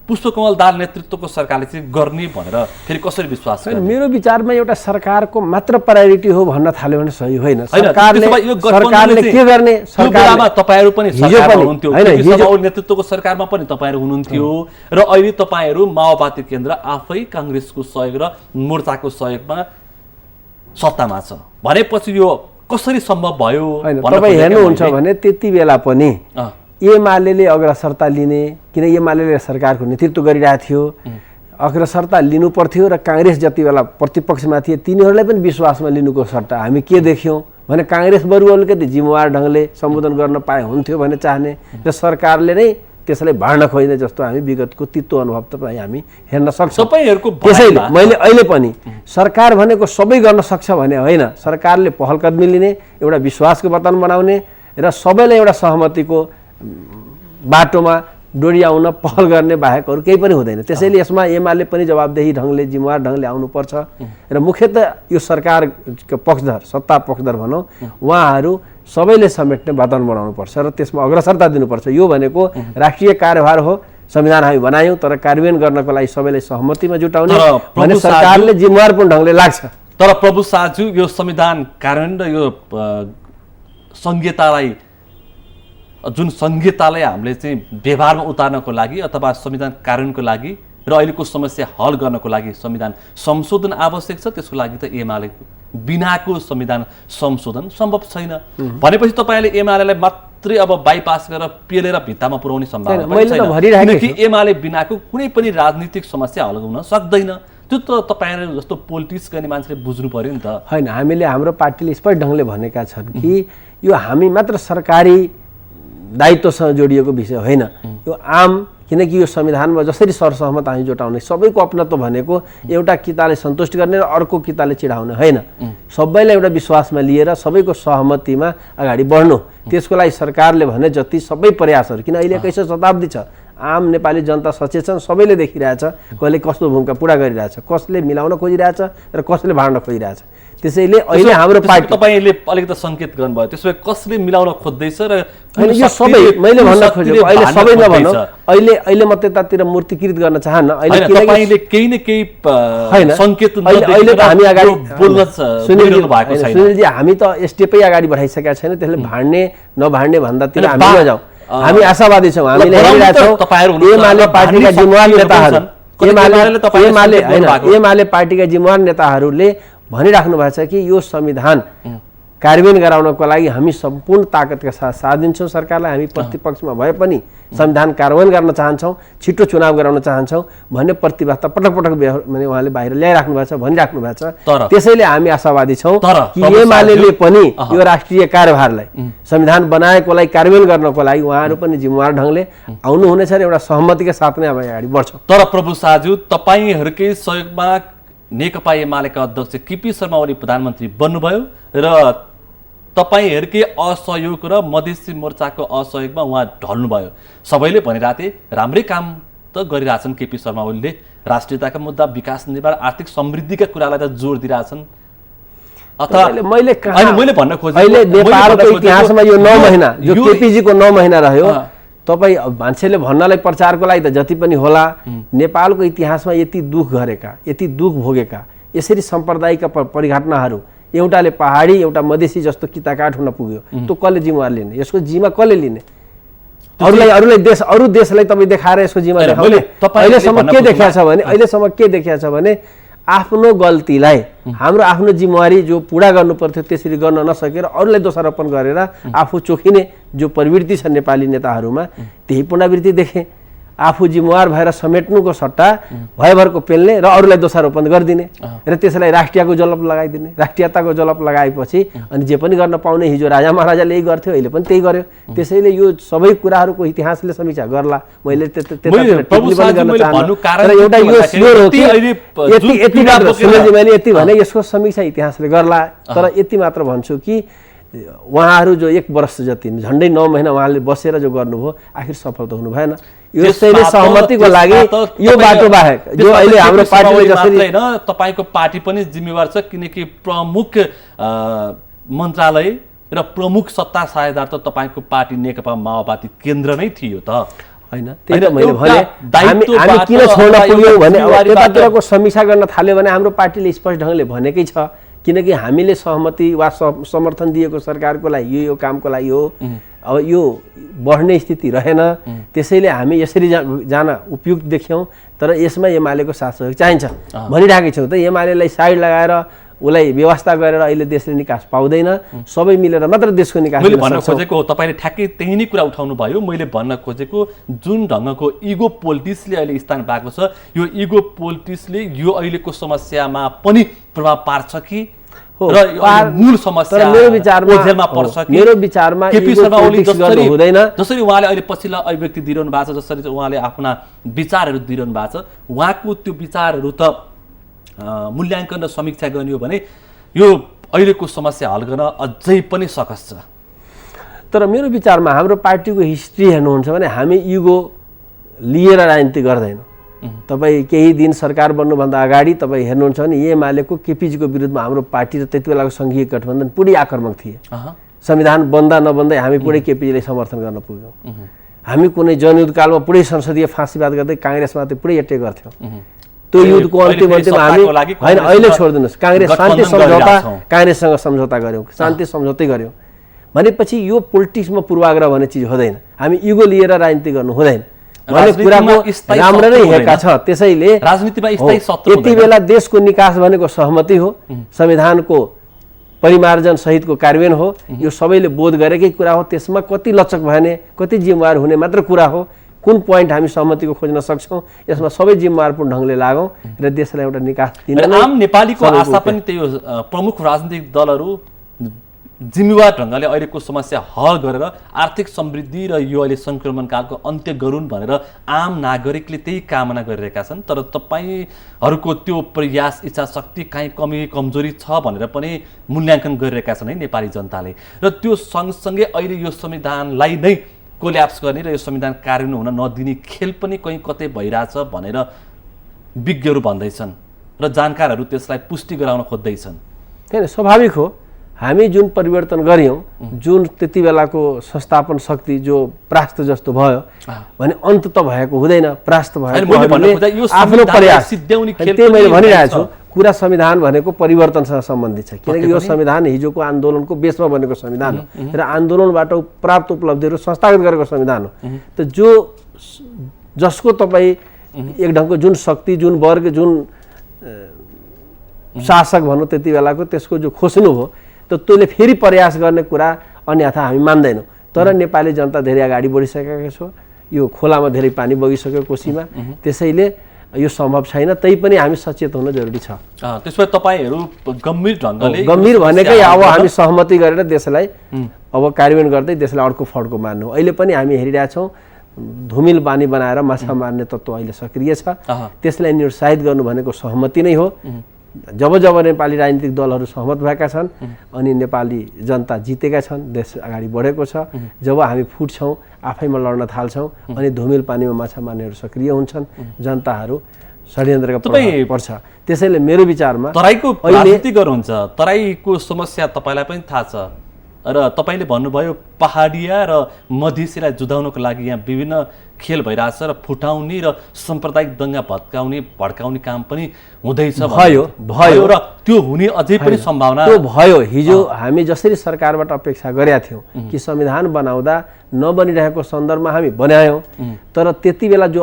पुष्पकमल दाहाल नेतृत्वको सरकारले चाहिँ गर्ने भनेर फेरि कसरी विश्वास गर्ने? मेरो विचारमा एउटा सरकारको मात्र प्रायोरिटी हो भन्न थाल्यो भने सही होइन। सरकारले के गर्ने? सरकारमा तपाईहरु पनि सरकारमा हुनुहुन्थ्यो, केपी शर्मा ओली नेतृत्वको सरकारमा पनि तपाईहरु हुनुहुन्थ्यो र अहिले तपाईहरु माओवादी केन्द्र आफै कांग्रेसको सहयोग र मोर्चाको सहयोगमा सत्तामा छ भनेपछि यो कसरी सम्भव भयो? तपाईँ हेर्नुहुन्छ भने त्यति बेला पनि एमाले अग्रसरता लिने, किन एमाले सरकारको नेतृत्व गरिरहेको थियो, अग्रसरता लिनु पर्थ्यो र कांग्रेस जति बेला प्रतिपक्षमा थिए तिनीहरूलाई पनि विश्वासमा लिनुको सट्टा हामी के देख्यौँ भने कांग्रेस बरु अलिकति जिम्मेवार ढङ्गले सम्बोधन गर्न पाए हुन्थ्यो भन्ने चाहने र सरकारले नै त्यसलाई भाड्न खोज्ने जस्तो हामी विगतको तितो अनुभव तपाईँ हामी हेर्न सक्छौँ। त्यसैले मैले अहिले पनि सरकार भनेको सबै गर्न सक्छ भने होइन, सरकारले पहल कदमी लिने, एउटा विश्वासको वातावरण बनाउने र सबैलाई एउटा सहमतिको बाटोमा डोर्याउन पहल गर्ने बाहेक अरू केही पनि हुँदैन। त्यसैले यसमा एमाले पनि जवाबदेही ढङ्गले जिम्मेवार ढङ्गले आउनुपर्छ र मुख्यतः यो सरकारको पक्षधर, सत्ता पक्षधर भनौँ, उहाँहरू सबैले समेट्ने वातावरण बनाउनुपर्छ र त्यसमा अग्रसरता दिनुपर्छ। यो भनेको राष्ट्रिय कार्यभार हो, संविधान हामी बनायौँ तर कार्यान्वयन गर्नको लागि सबैलाई सहमतिमा जुटाउने भने सरकारले जिम्मेवारपूर्ण ढङ्गले लाग्छ। तर प्रभु शाहज्यू, यो संविधान कार्यान्वयन र यो संहितालाई जुन संहितालाई हामीले चाहिँ व्यवहारमा उतार्नको लागि अथवा संविधान कार्यान्वयनको लागि र अहिलेको समस्या हल गर्नको लागि संविधान संशोधन आवश्यक छ, त्यसको लागि त एमाले बिनाको संविधान संशोधन सम्भव छैन भनेपछि तपाईले एमालेलाई मात्रै अब बाइपास गरेर पेलेर भित्तामा पुर्याउने सम्भावना छैन किनकि एमाले बिनाको कुनै पनि राजनीतिक समस्या हल हुन सक्दैन। त्यो त तपाईहरु जस्तो पोलिटिक्स गर्ने मान्छेले बुझ्नु पर्यो नि त। हैन, हामीले हाम्रो पार्टीले स्पष्ट ढंगले भनेका छन् कि यो हामी मात्र सरकारी दायित्वसँग जोडिएको विषय होइन, यो आम, किनकि यो संविधानमा जसरी सरसहमत हामी जुटाउने सबैको अपनत्व भनेको एउटा किताले सन्तुष्ट गर्ने र अर्को किताले चिडाउने होइन, सबैलाई एउटा विश्वासमा लिएर सबैको सहमतिमा अगाडि बढ्नु। त्यसको लागि सरकारले भने जति सबै प्रयासहरू, किन अहिले 21औं शताब्दी छ, आम नेपाली जनता सचेत छन्, सबैले देखिरहेछ कसले कस्तो भूमिका पुरा गरिरहेछ, कसले मिलाउन खोजिरहेछ र कसले भाड्न खोजिरहेछ। त्यसैले अहिले हाम्रो पार्टी तपाईले अलिकति संकेत गर्नुभयो, त्यसो भए कसले मिलाउन खोज्दैछ र यो सबै मैले भन्न खोजेको अहिले सबै नभनौँ, अहिले म त्यतातिर मूर्तिकृत गर्न चाहन्न। अहिले तपाईले केही न केही संकेत अहिले त हामी अगाडि बोल्न सुनिरहनु भएको छैन। सुनिलजी, हामी त स्टेपै अगाडि बढाइसकेका छैन, त्यसले भाड्ने नभाड्ने भन्दातिर हामी नजाउँ। हामी आशावादी छौँ, हामीले हेरिरहेछौँ एमाले पार्टीका जिम्मेवार नेताहरू, एमाले पार्टीका जिम्मेवार नेताहरूले भनिराख्नु भएको छ कि यो संविधान कार्यान्वयन गराउनको लागि हामी सम्पूर्ण ताकतका साथ साथ दिन्छौँ सरकारलाई। हामी प्रतिपक्षमा भए पनि संविधान कार्यान्वयन गर्न चाहन्छौँ, छिटो चुनाव गराउन चाहन्छौँ भन्ने प्रतिबद्धता पटक पटक माने उहाँले बाहिर ल्याइराख्नु भएको छ, भनिराख्नु भएको छ। त्यसैले हामी आशावादी छौँ कि एमाले पनि यो राष्ट्रिय कार्यभारलाई संविधान बनाएकोलाई कार्यान्वयन गर्नको लागि उहाँहरू पनि जिम्मेवार ढङ्गले आउनुहुनेछ र एउटा सहमतिका साथ नै हामी अगाडि बढ्छौँ। तर प्रभु साजु, तपाईहरुकै सहयोगमा नेकपा एमालेका अध्यक्ष केपी शर्मा ओली प्रधानमन्त्री बन्नुभयो र तपाईहरुकै असहयोग र मधेसी मोर्चाको असहयोगमा उहाँ ढल्नुभयो। सबैले भनिराथे राम्रै काम त गरिरहेछन् केपी शर्मा ओलीले, राष्ट्रियताका मुद्दा, विकास निर्माण, आर्थिक समृद्धिका कुरालाई त जोड दिइरहेछन्। अथवा मैले भन्न खोजेको अहिले नेपालको इतिहासमा यो 9 महिना जो केपीजी को 9 महिना रह्यो, तपाई मान्छेले भन्नलाई प्रचारको लागि त जति पनि होला, नेपालको इतिहासमा यति दुख गरेका, यति दुख भोगेका, यसरी साम्प्रदायिक परिघटनाहरू, एउटाले पहाडी एउटा मधेसी जस्तो किताकाट हुन पुग्यो, त्यो कसले जिम्मेवार लिने? यसको जिम्मा कसले लिने? अरूलाई देश, अरू देशलाई तपाईँ देखाएर यसको जिम्मा देखाउने? अहिलेसम्म के देखिया छ भने आफ्नो गल्तीलाई, हाम्रो आफ्नो जिम्मेवारी जो पुरा गर्नु पर्थ्यो त्यसरी गर्न नसकेर अरूलाई दोषारोपण गरेर आफू चोखिने जो प्रवृत्ति छ नेपाली नेताहरूमा, त्यही पुनरावृत्ति देखे। आफू जिम्मेवार भएर समेट्नुको सट्टा भयभरको पेल्ने र अरूलाई दोषारोपण गरिदिने र त्यसलाई राष्ट्रियको जलप लगाइदिने। राष्ट्रियताको जलप लगाएपछि अनि जे पनि गर्न पाउने, हिजो राजा महाराजाले यही गर्थ्यो, अहिले पनि त्यही गर्यो। त्यसैले यो सबै कुराहरूको इतिहासले समीक्षा गर्ला। मैले एउटा यो स्योर हो कि यति मात्र सुनिलजी, मैले यति भने यसको समीक्षा इतिहासले गर्ला। तर यति मात्र भन्छु कि उहाँहरू जो 1 वर्ष जति झन्डै 9 महिना उहाँले बसेर जो गर्नुभयो, आखिर सफल त हुनु भएन। यसैले सहमतिको लागि यो बाटो बाहेक जो अहिले हाम्रो पार्टीले जसरी हैन, तपाईको पार्टी पनि जिम्मेवार छ, किनकि प्रमुख मन्त्रालय र प्रमुख सत्ता साझेदार त तपाईको पार्टी नेकपा माओवादी केन्द्र नै थियो त हैन। त्यही त मैले भने हामी किन छोड्न पुग्यौं भने त्यतातिरको समीक्षा गर्न थाल्यो भने हाम्रो पार्टीले स्पष्ट ढङ्गले भनेकै छ, किनकि हामीले सहमति वा समर्थन दिएको सरकारको लागि यो कामको लागि हो। अब यो बढ्ने स्थिति रहेन, त्यसैले हामी यसरी जान उपयुक्त देख्यौँ। तर यसमा एमालेको साथ सहयोग चाहिन्छ भनिरहेकै छौँ। त एमालेलाई साइड लगाएर उसलाई व्यवस्था गरेर अहिले देशले निकास पाउँदैन, सबै मिलेर मात्र देशको निकास। मैले भन्न खोजेको हो, तपाईले ठ्याक्कै त्यही नै कुरा उठाउनु भयो। मैले भन्न खोजेको जुन ढङ्गको इगो पोलिटिक्सले अहिले स्थान पाएको छ, यो इगो पोलिटिक्सले यो अहिलेको समस्यामा पनि प्रभाव पार्छ कि मूल समस्या ओझेलमा पर्छ कि? मेरो विचारमा केपी शर्मा ओली जसरी उहाँले अहिले पछिल्ला अभिव्यक्ति दिइरहनु भएको छ, जसरी उहाँले आफ्ना विचारहरू दिइरहनु भएको छ, उहाँको त्यो विचारहरू त मूल्याङ्कन र समीक्षा गर्ने हो भने यो अहिलेको समस्या हल गर्न अझै पनि सकस छ। तर मेरो विचारमा हाम्रो पार्टीको हिस्ट्री हेर्नुहुन्छ भने हामी इगो लिएर राजनीति गर्दैनौँ। तपाईँ केही दिन सरकार बन्नुभन्दा अगाडि तपाईँ हेर्नुहुन्छ भने एमालेको केपीजीको विरुद्धमा हाम्रो पार्टी र त्यति बेलाको सङ्घीय गठबन्धन पुरै आक्रमक थिए। संविधान बन्दा नबन्दै हामी पुरै केपीजीलाई समर्थन गर्न पुग्यौँ। हामी कुनै जनयुद्धकालमा पुरै संसदीय फाँसीवाद गर्दै काङ्ग्रेसमाथि पुरै एटेक गर्थ्यौँ। त्यो युद्धको अन्तिममा हामी होइन, अहिले छोडिदिनुहोस्, काङ्ग्रेस शान्ति सम्झौता, काङ्ग्रेससँग सम्झौता गऱ्यौँ, शान्ति सम्झौतै गऱ्यौँ भनेपछि यो पोलिटिक्समा पूर्वाग्रह भन्ने चिज हुँदैन। हामी इगो लिएर राजनीति गर्नु हुँदैन भन्ने कुराको राम्रो नै हेरेका छ। त्यसैले राजनीतिमा स्थायी शत्रु यति बेला देशको निकास भनेको सहमति हो, संविधानको परिमार्जन सहितको कार्यान्वयन हो, यो सबैले बोध गरेकै कुरा हो। त्यसमा कति लचक भने, कति जिम्मेवार हुने मात्र कुरा हो, कुन पोइन्ट हामी सहमतिको खोज्न सक्छौँ, यसमा सबै जिम्मेवारपूर्ण ढङ्गले लागौँ र देशलाई एउटा निकास दिन। आम नेपालीको आशा पनि त्यही हो, प्रमुख राजनीतिक दलहरू जिम्मेवार ढङ्गले अहिलेको समस्या हल गरेर आर्थिक समृद्धि र यो अहिले सङ्क्रमणकालको अन्त्य गरून् भनेर आम नागरिकले त्यही कामना गरिरहेका छन्। तर तपाईँहरूको त्यो प्रयास, इच्छा शक्ति काहीँ कमी कमजोरी छ भनेर पनि मूल्याङ्कन गरिरहेका छन् है नेपाली जनताले। र त्यो सँगसँगै अहिले यो संविधानलाई नै कोल्याप्स गर्ने र यो संविधान कार्यान्वयन हुन नदिने खेल पनि कहीँ कतै भइरहेछ भनेर विज्ञहरू भन्दैछन् र जानकारहरू त्यसलाई पुष्टि गराउन खोज्दैछन्। होइन, स्वाभाविक हो। हामी जुन परिवर्तन गऱ्यौँ, जुन त्यति बेलाको संस्थापन शक्ति जो परास्त जस्तो भयो भने अन्त त भएको हुँदैन, परास्त भएको आफ्नो प्रयास। त्यही मैले भनिरहेको छु, कुरा संविधान भनेको परिवर्तनसँग सम्बन्धित छ, किनकि यो संविधान हिजोको आन्दोलनको बेसमा बनेको संविधान हो र आन्दोलनबाट प्राप्त उपलब्धिहरू संस्थागत गरेको संविधान हो। त जसको तपाईँ एक ढङ्गको जुन शक्ति, जुन वर्ग, जुन शासक भनौँ त्यति बेलाको, त्यसको जो खोज्नु हो, त त्यसले फेरि प्रयास गर्ने कुरा अन्यथा हामी मान्दैनौँ। तर नेपाली जनता धेरै अगाडि बढिसकेको छ, यो खोलामा धेरै पानी बगिसक्यो कोसीमा, त्यसैले यो सम्भव छैन। तैपनि हामी सचेत हुन जरुरी छ। त्यसो भए तपाईँहरू गम्भीर ढङ्गले, गम्भीर भनेकै अब हामी सहमति गरेर देशलाई अब कार्यान्वयन गर्दै देशलाई अर्को फड्को मान्नु। अहिले पनि हामी हेरिरहेछौँ, धुमिल बानी बनाएर माछा मार्ने तत्त्व अहिले सक्रिय छ। त्यसलाई निरुत्साहित गर्नु भनेको सहमति नै हो। जब जब नेपाली राजनीतिक दलहरू सहमत भएका छन् अनि नेपाली जनता जितेका छन्, देश अगाडि बढेको छ। जब हामी फुट्छौँ, आफैमा लड्न थाल्छौँ अनि धुमिल पानीमा माछा मार्नेहरू सक्रिय हुन्छन्, जनताहरू षड्यन्त्रका प्रभाव पर्छ। त्यसैले मेरो विचारमा तराईको राजनीति गर्नुहुन्छ, तराईको समस्या तपाईँलाई पनि थाहा छ र तपाईँले भन्नुभयो पहाडिया र मधेसीलाई जुधाउनको लागि यहाँ विभिन्न खेल भइरहेछ र फुटाउने र साम्प्रदायिक दङ्गा भड्काउने काम पनि हुँदैछ भयो र त्यो हुने अझै पनि सम्भावना त्यो भयो। हिजो हामी जसरी सरकारबाट अपेक्षा गरेका थियौँ कि संविधान बनाउँदा नबनिरहेको सन्दर्भमा हामी बनायौँ, तर त्यति बेला जो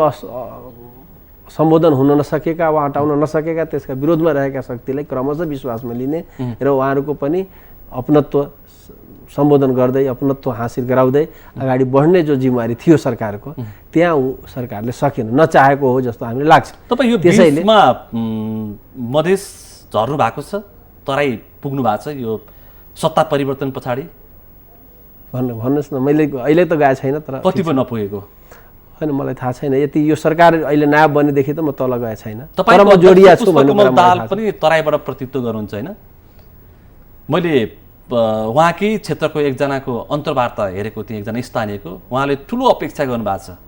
सम्बोधन हुन नसकेका वा हटाउन नसकेका त्यसका विरोधमा रहेका शक्तिलाई क्रमशः विश्वासमा लिने र उहाँहरूको पनि अपनत्व सम्बोधन गर्दै, अपनत्व हासिल गराउँदै अगाडि बढ्ने जो जिम्मेवारी थियो सरकारको, त्यहाँ सरकारले सकेन, नचाहेको हो जस्तो हामीलाई लाग्छ। तपाईँ यो बिचमा मधेस झर्नु भएको छ, तराई पुग्नु भएको छ यो सत्ता परिवर्तन पछाडि? भन्नुहोस् न। मैले अहिले त गएको छैन, तर कति पो नपुगेको होइन मलाई थाहा छैन। यति यो सरकार अहिले नयाँ बनेदेखि त म तल गएको छैन, तर म जोडिया छु भन्ने कुरा दाल पनि तराईबाट प्रतिनिधित्व गर्नुहुन्छ होइन? मैले उहाँकै क्षेत्रको एकजनाको अन्तर्वार्ता हेरेको थिएँ, एकजना स्थानीयको, उहाँले ठुलो अपेक्षा गर्नुभएको छ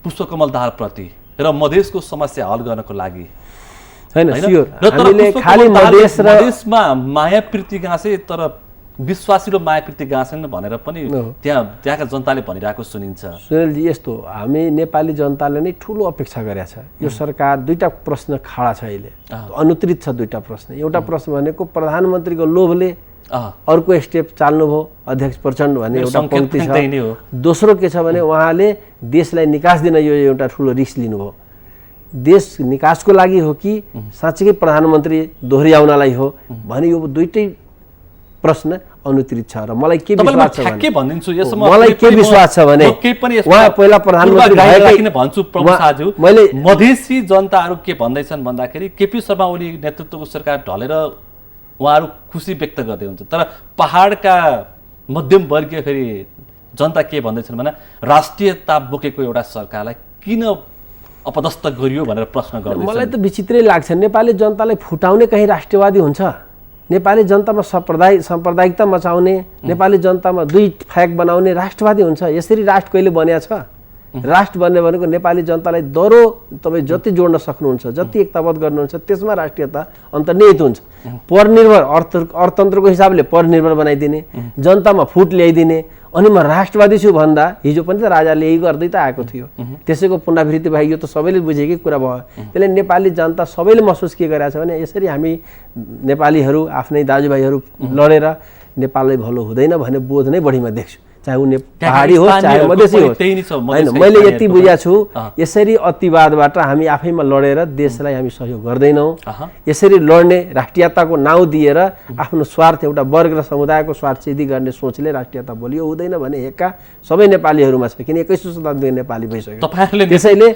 पुष्पकमल दाहालप्रति र मधेसको समस्या हल गर्नको लागि। हैन स्योर, हामीले खाली मधेसमा माया प्रीति गाँसे तर विश्वासिलो माया प्रीति गाँसेन भनेर पनि त्यहाँका जनताले भनिरहेको सुनिन्छ। सुनिलजी, यस्तो हामी नेपाली जनताले नै ठुलो अपेक्षा गरेका छ। यो सरकार दुईटा प्रश्न खडा छ अहिले, अनुत्तरित छ दुईटा प्रश्न। एउटा प्रश्न भनेको प्रधानमन्त्रीको लोभले अर्को स्टेप चाल्नुभयो, अध्यक्ष प्रचण्ड भन्ने एउटा पंक्ति छ। दोस्रो के छ भने उहाँले देशलाई निकास दिन यो एउटा ठुलो रिस्क लिनुभयो। देश निकासको लागि हो कि साँच्चै प्रधानमन्त्री दोहोऱ्याउनलाई हो भने यो दुईटै प्रश्न अनुत्तरित छ। र मलाई के विश्वास छ भने उहाँ पहिला प्रधानमन्त्री मैले मधेसी जनताहरू के भन्दैछन् भन्दाखेरि केपी शर्मा ओली नेतृत्वको सरकार ढलेर उहाँहरू खुसी व्यक्त गर्दै हुन्छ, तर पहाडका मध्यम वर्गीय फेरि जनता के भन्दैछन् भने राष्ट्रियता बोकेको एउटा सरकारलाई किन अपदस्थ गरियो भनेर प्रश्न गर्दैछन्। मलाई त विचित्रै लाग्छ, नेपाली जनतालाई फुटाउने कहीँ राष्ट्रवादी हुन्छ? नेपाली जनतामा साम्प्रदायिकता मचाउने, नेपाली जनतामा दुई फ्याक बनाउने राष्ट्रवादी हुन्छ? यसरी राष्ट्र कहिले बन्या छ? राष्ट्र बन्ने भनेको नेपाली जनतालाई दरो तपाईँ जति जोड्न सक्नुहुन्छ, जति एकताबद्ध गर्नुहुन्छ, त्यसमा राष्ट्रियता अन्तर्निहित हुन्छ। परनिर्भर अर्थतन्त्रको हिसाबले परनिर्भर बनाइदिने, जनतामा फुट ल्याइदिने, अनि म राष्ट्रवादी छु भन्दा हिजो पनि त राजाले यही गर्दै त आएको थियो। त्यसैको पुनरावृत्ति भयो, यो त सबैले बुझेकै कुरा भयो। त्यसले नेपाली जनता सबैले महसुस के गरेछ भने यसरी हामी नेपालीहरू आफ्नै दाजुभाइहरू लडेर नेपाललाई भलो हुँदैन भन्ने बोध नै बढीमा देख्छु। चाहे ऊ पहाडी होस् चाहे मधेसी होस् होइन मैले यति बुझेको छु यसरी अतिवादबाट हामी आफैमा लडेर देशलाई हामी सहयोग गर्दैनौँ यसरी लड्ने राष्ट्रियताको नाउँ दिएर आफ्नो स्वार्थ एउटा वर्ग र समुदायको स्वार्थ सिद्धि गर्ने सोचले राष्ट्रियता बलियो हुँदैन भने हेक्का सबै नेपालीहरूमा छ किन 21औं शताब्दीको नेपाली भइसक्यो त्यसैले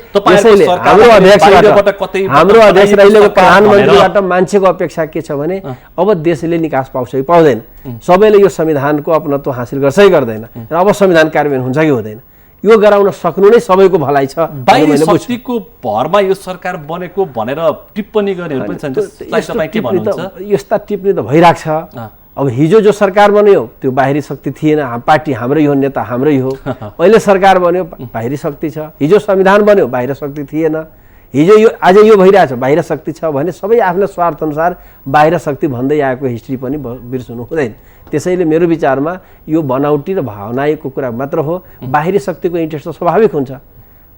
हाम्रो अध्यक्ष अहिलेको प्रधानमन्त्रीबाट मान्छेको अपेक्षा के छ भने अब देशले निकास पाउँछ कि पाउँदैन सबैले यो संविधानको अपनत्व हासिल गर्छ कि गर्दैन र अब संविधान कार्यान्वयन हुन्छ कि हुँदैन यो गराउन सक्नु नै सबैको भलाइ छ बाहिरी शक्तिको भरमा यो सरकार बनेको भनेर टिप्पणी गर्नेहरू पनि छन् त्यसलाई तपाईँ के भन्नुहुन्छ यस्ता टिप्पणी त भइरहेको छ अब हिजो जो सरकार बन्यो त्यो बाहिरी शक्ति थिएन पार्टी हाम्रै हो नेता हाम्रै हो अहिले सरकार बन्यो बाहिरी शक्ति छ हिजो संविधान बन्यो बाहिर शक्ति थिएन हिजो यो आज यो भइरहेछ बाहिर शक्ति छ भने सबै आफ्नो स्वार्थ अनुसार बाहिर शक्ति भन्दै आएको हिस्ट्री पनि बिर्सनु हुँदैन त्यसैले मेरो विचारमा यो बनावटी र भावनाको कुरा मात्र हो बाहिरी शक्तिको इन्ट्रेस्ट त स्वाभाविक हुन्छ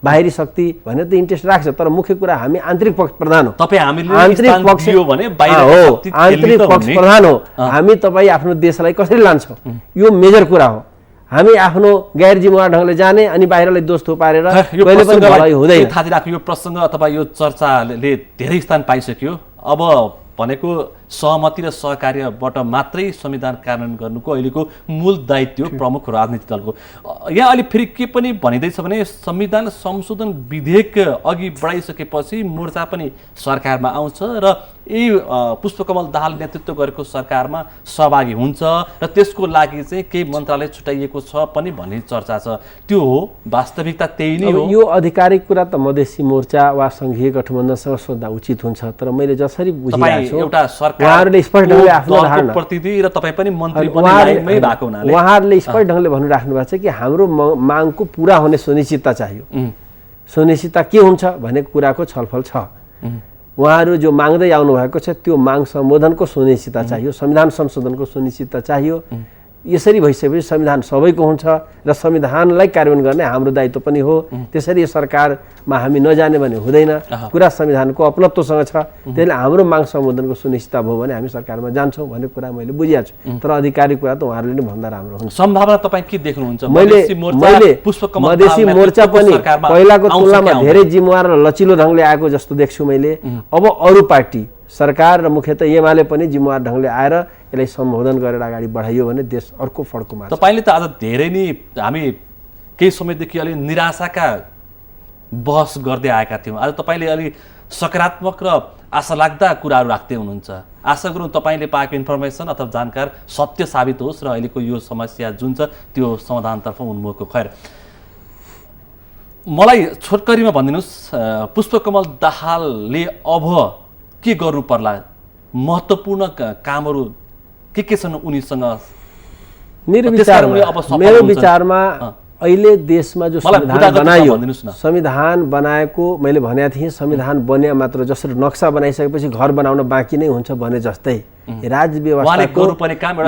बाहिरी शक्ति भने त इन्ट्रेस्ट राख्छ तर मुख्य कुरा हामी आन्तरिक पक्ष प्रधान हो तपाई हामीले आन्तरिक पक्ष दियो भने बाहिर शक्ति आन्तरिक पक्ष प्रधान हो हामी तपाई आफ्नो देशलाई कसरी लान्छौं यो मेजर कुरा हो हामी आफ्नो गैर जिम्मेवार ढंगले जाने अनि बाहिरलाई दोष थोपारेर कहिले पनि भलाइ हुँदैन थाहा राख्नु यो प्रसंग अथवा यो चर्चाले धेरै स्थान पाइसक्यो अब भनेको सहमति र सहकार्यबाट मात्रै संविधान कार्यान्वयन गर्नुको अहिलेको मूल दायित्व प्रमुख राजनीतिक दलको यहाँ अहिले फेरि के पनि भनिँदैछ भने संविधान संशोधन विधेयक अघि बढाइसकेपछि मोर्चा पनि सरकारमा आउँछ र यही पुष्पकमल दाहाल नेतृत्व गरेको सरकारमा सहभागी हुन्छ र त्यसको लागि चाहिँ केही मन्त्रालय छुटाइएको छ पनि भन्ने चर्चा छ त्यो हो वास्तविकता त्यही नै हो यो आधिकारिक कुरा त मधेसी मोर्चा वा संघीय गठबन्धनसँग सोध्दा उचित हुन्छ तर मैले जसरी बुझिरहेको छु एउटा सरकार उहाँहरूले स्पष्ट ढंगले आफ्नो धारणा प्रतिनिधि र तपाई पनि मन्त्री बन्ने भएको हुनाले उहाँहरूले स्पष्ट ढंगले भनिराख्नु भएको छ कि हाम्रो मागको पूरा हुने सुनिश्चितता चाहियो सुनिश्चितता के हुन्छ भन्ने कुराको छलफल छ उहाँहरू जो माग्दै आउनु भएको छ त्यो माग सम्बोधनको सुनिश्चितता चाहियो संविधान संशोधनको सुनिश्चितता चाहियो यसरी भइसकेपछि संविधान सबैको हुन्छ र संविधानलाई कार्यान्वयन गर्ने हाम्रो दायित्व पनि हो त्यसरी सरकारमा हामी नजाने भने हुँदैन कुरा संविधानको अपनत्वसँग छ त्यसले हाम्रो माग सम्बोधनको सुनिश्चितता भयो भने हामी सरकारमा जान्छौँ भन्ने कुरा मैले बुझिएको छु तर आधिकारिक कुरा त उहाँहरूले नै भन्दा राम्रो हुन्छ सम्भावना तपाईँ के देख्नुहुन्छ मधेसी मोर्चा पनि पहिलाको तुलनामा धेरै जिम्मेवार र लचिलो ढंगले आएको जस्तो देख्छु मैले अब अरू पार्टी सरकार र मुख्यतः एमाले पनि जिम्मेवार ढंगले आएर यसलाई सम्बोधन गरेर अगाडि बढाइयो भने देश अर्को फड्को मार्छ तपाईले त आज धेरै नै हामी केही समयदेखि अलि निराशाका बहस गर्दै आएका थियौँ आज तपाईले अलि सकारात्मक र आशालाग्दा कुराहरू राख्दै हुनुहुन्छ आशा गरौँ तपाईले पाएको इन्फर्मेसन अथवा जानकार सत्य साबित होस् र अहिलेको यो समस्या जुन छ त्यो समाधानतर्फ उन्मुख हो खैर मलाई छोटकरीमा भनिदिनुस् पुष्पकमल दाहालले अब के गर्नु पर्ला महत्त्वपूर्ण कामहरू के छन् उनीसँग मेरो विचारमा अहिले देशमा जो संविधान बनाइयो संविधान बनाएको मैले भनेको थिएँ संविधान बन्या मात्र जसरी नक्सा बनाइसकेपछि घर बनाउन बाँकी नै हुन्छ भने जस्तै राज्य व्यवस्थाको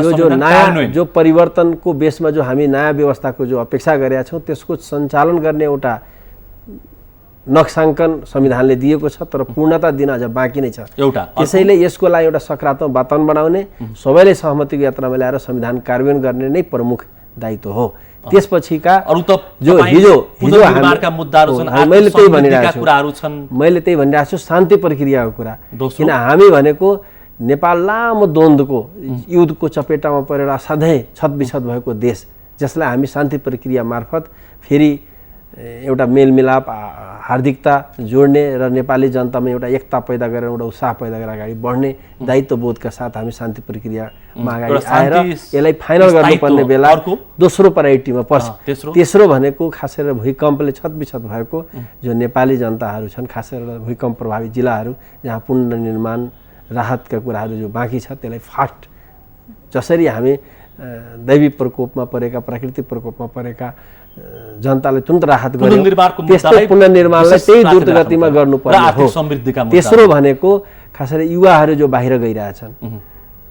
यो जो नयाँ जो परिवर्तनको बेसमा जो हामी नयाँ व्यवस्थाको जो अपेक्षा गरेका छौँ त्यसको सञ्चालन गर्ने एउटा नक्साङ्कन संविधानले दिएको छ तर पूर्णता दिन अझ बाँकी नै छ एउटा त्यसैले यसको लागि एउटा सकारात्मक वातावरण बनाउने सबैले सहमतिको यात्रामा ल्याएर संविधान कार्यान्वयन गर्ने नै प्रमुख दायित्व हो त्यसपछिका अरु त जो हिजो पुनर्निर्माणका मुद्दाहरू छन् मैले त्यही भनिरहेको कुराहरू छन् मैले त्यही भनिरहेको छु शान्ति प्रक्रियाको कुरा किन हामी भनेको नेपाल लामो द्वन्द्वको युद्धको चपेटामा परेर असाध्यै छतबिछत भएको देश जसलाई हामी शान्ति प्रक्रिया मार्फत फेरि एउटा मेलमिलाप हार्दिकता जोड्ने र नेपाली जनतामा एउटा एकता पैदा गरेर एउटा उत्साह पैदा गरेर अगाडि बढ्ने दायित्वबोधका साथ हामी शान्ति प्रक्रियामा अगाडि आएर यसलाई फाइनल गर्नुपर्ने बेला दोस्रो प्रायोरिटीमा पर्छ तेस्रो भनेको खास गरेर भूकम्पले छतबिछत भएको जो नेपाली जनताहरू छन् खास गरेर भूकम्प प्रभावित जिल्लाहरू जहाँ पुनर्निर्माण राहतका कुराहरू जो बाँकी छ त्यसलाई फास्ट जसरी हामी दैवी प्रकोपमा परेका प्राकृतिक प्रकोपमा परेका जनतालाई तुरन्त राहत गर्यो त्यस्तै पुनर्निर्माणलाई त्यही द्रुत गतिमा गर्नुपर्ने हो तेस्रो भनेको खास गरी युवाहरू जो बाहिर गइरहेछन्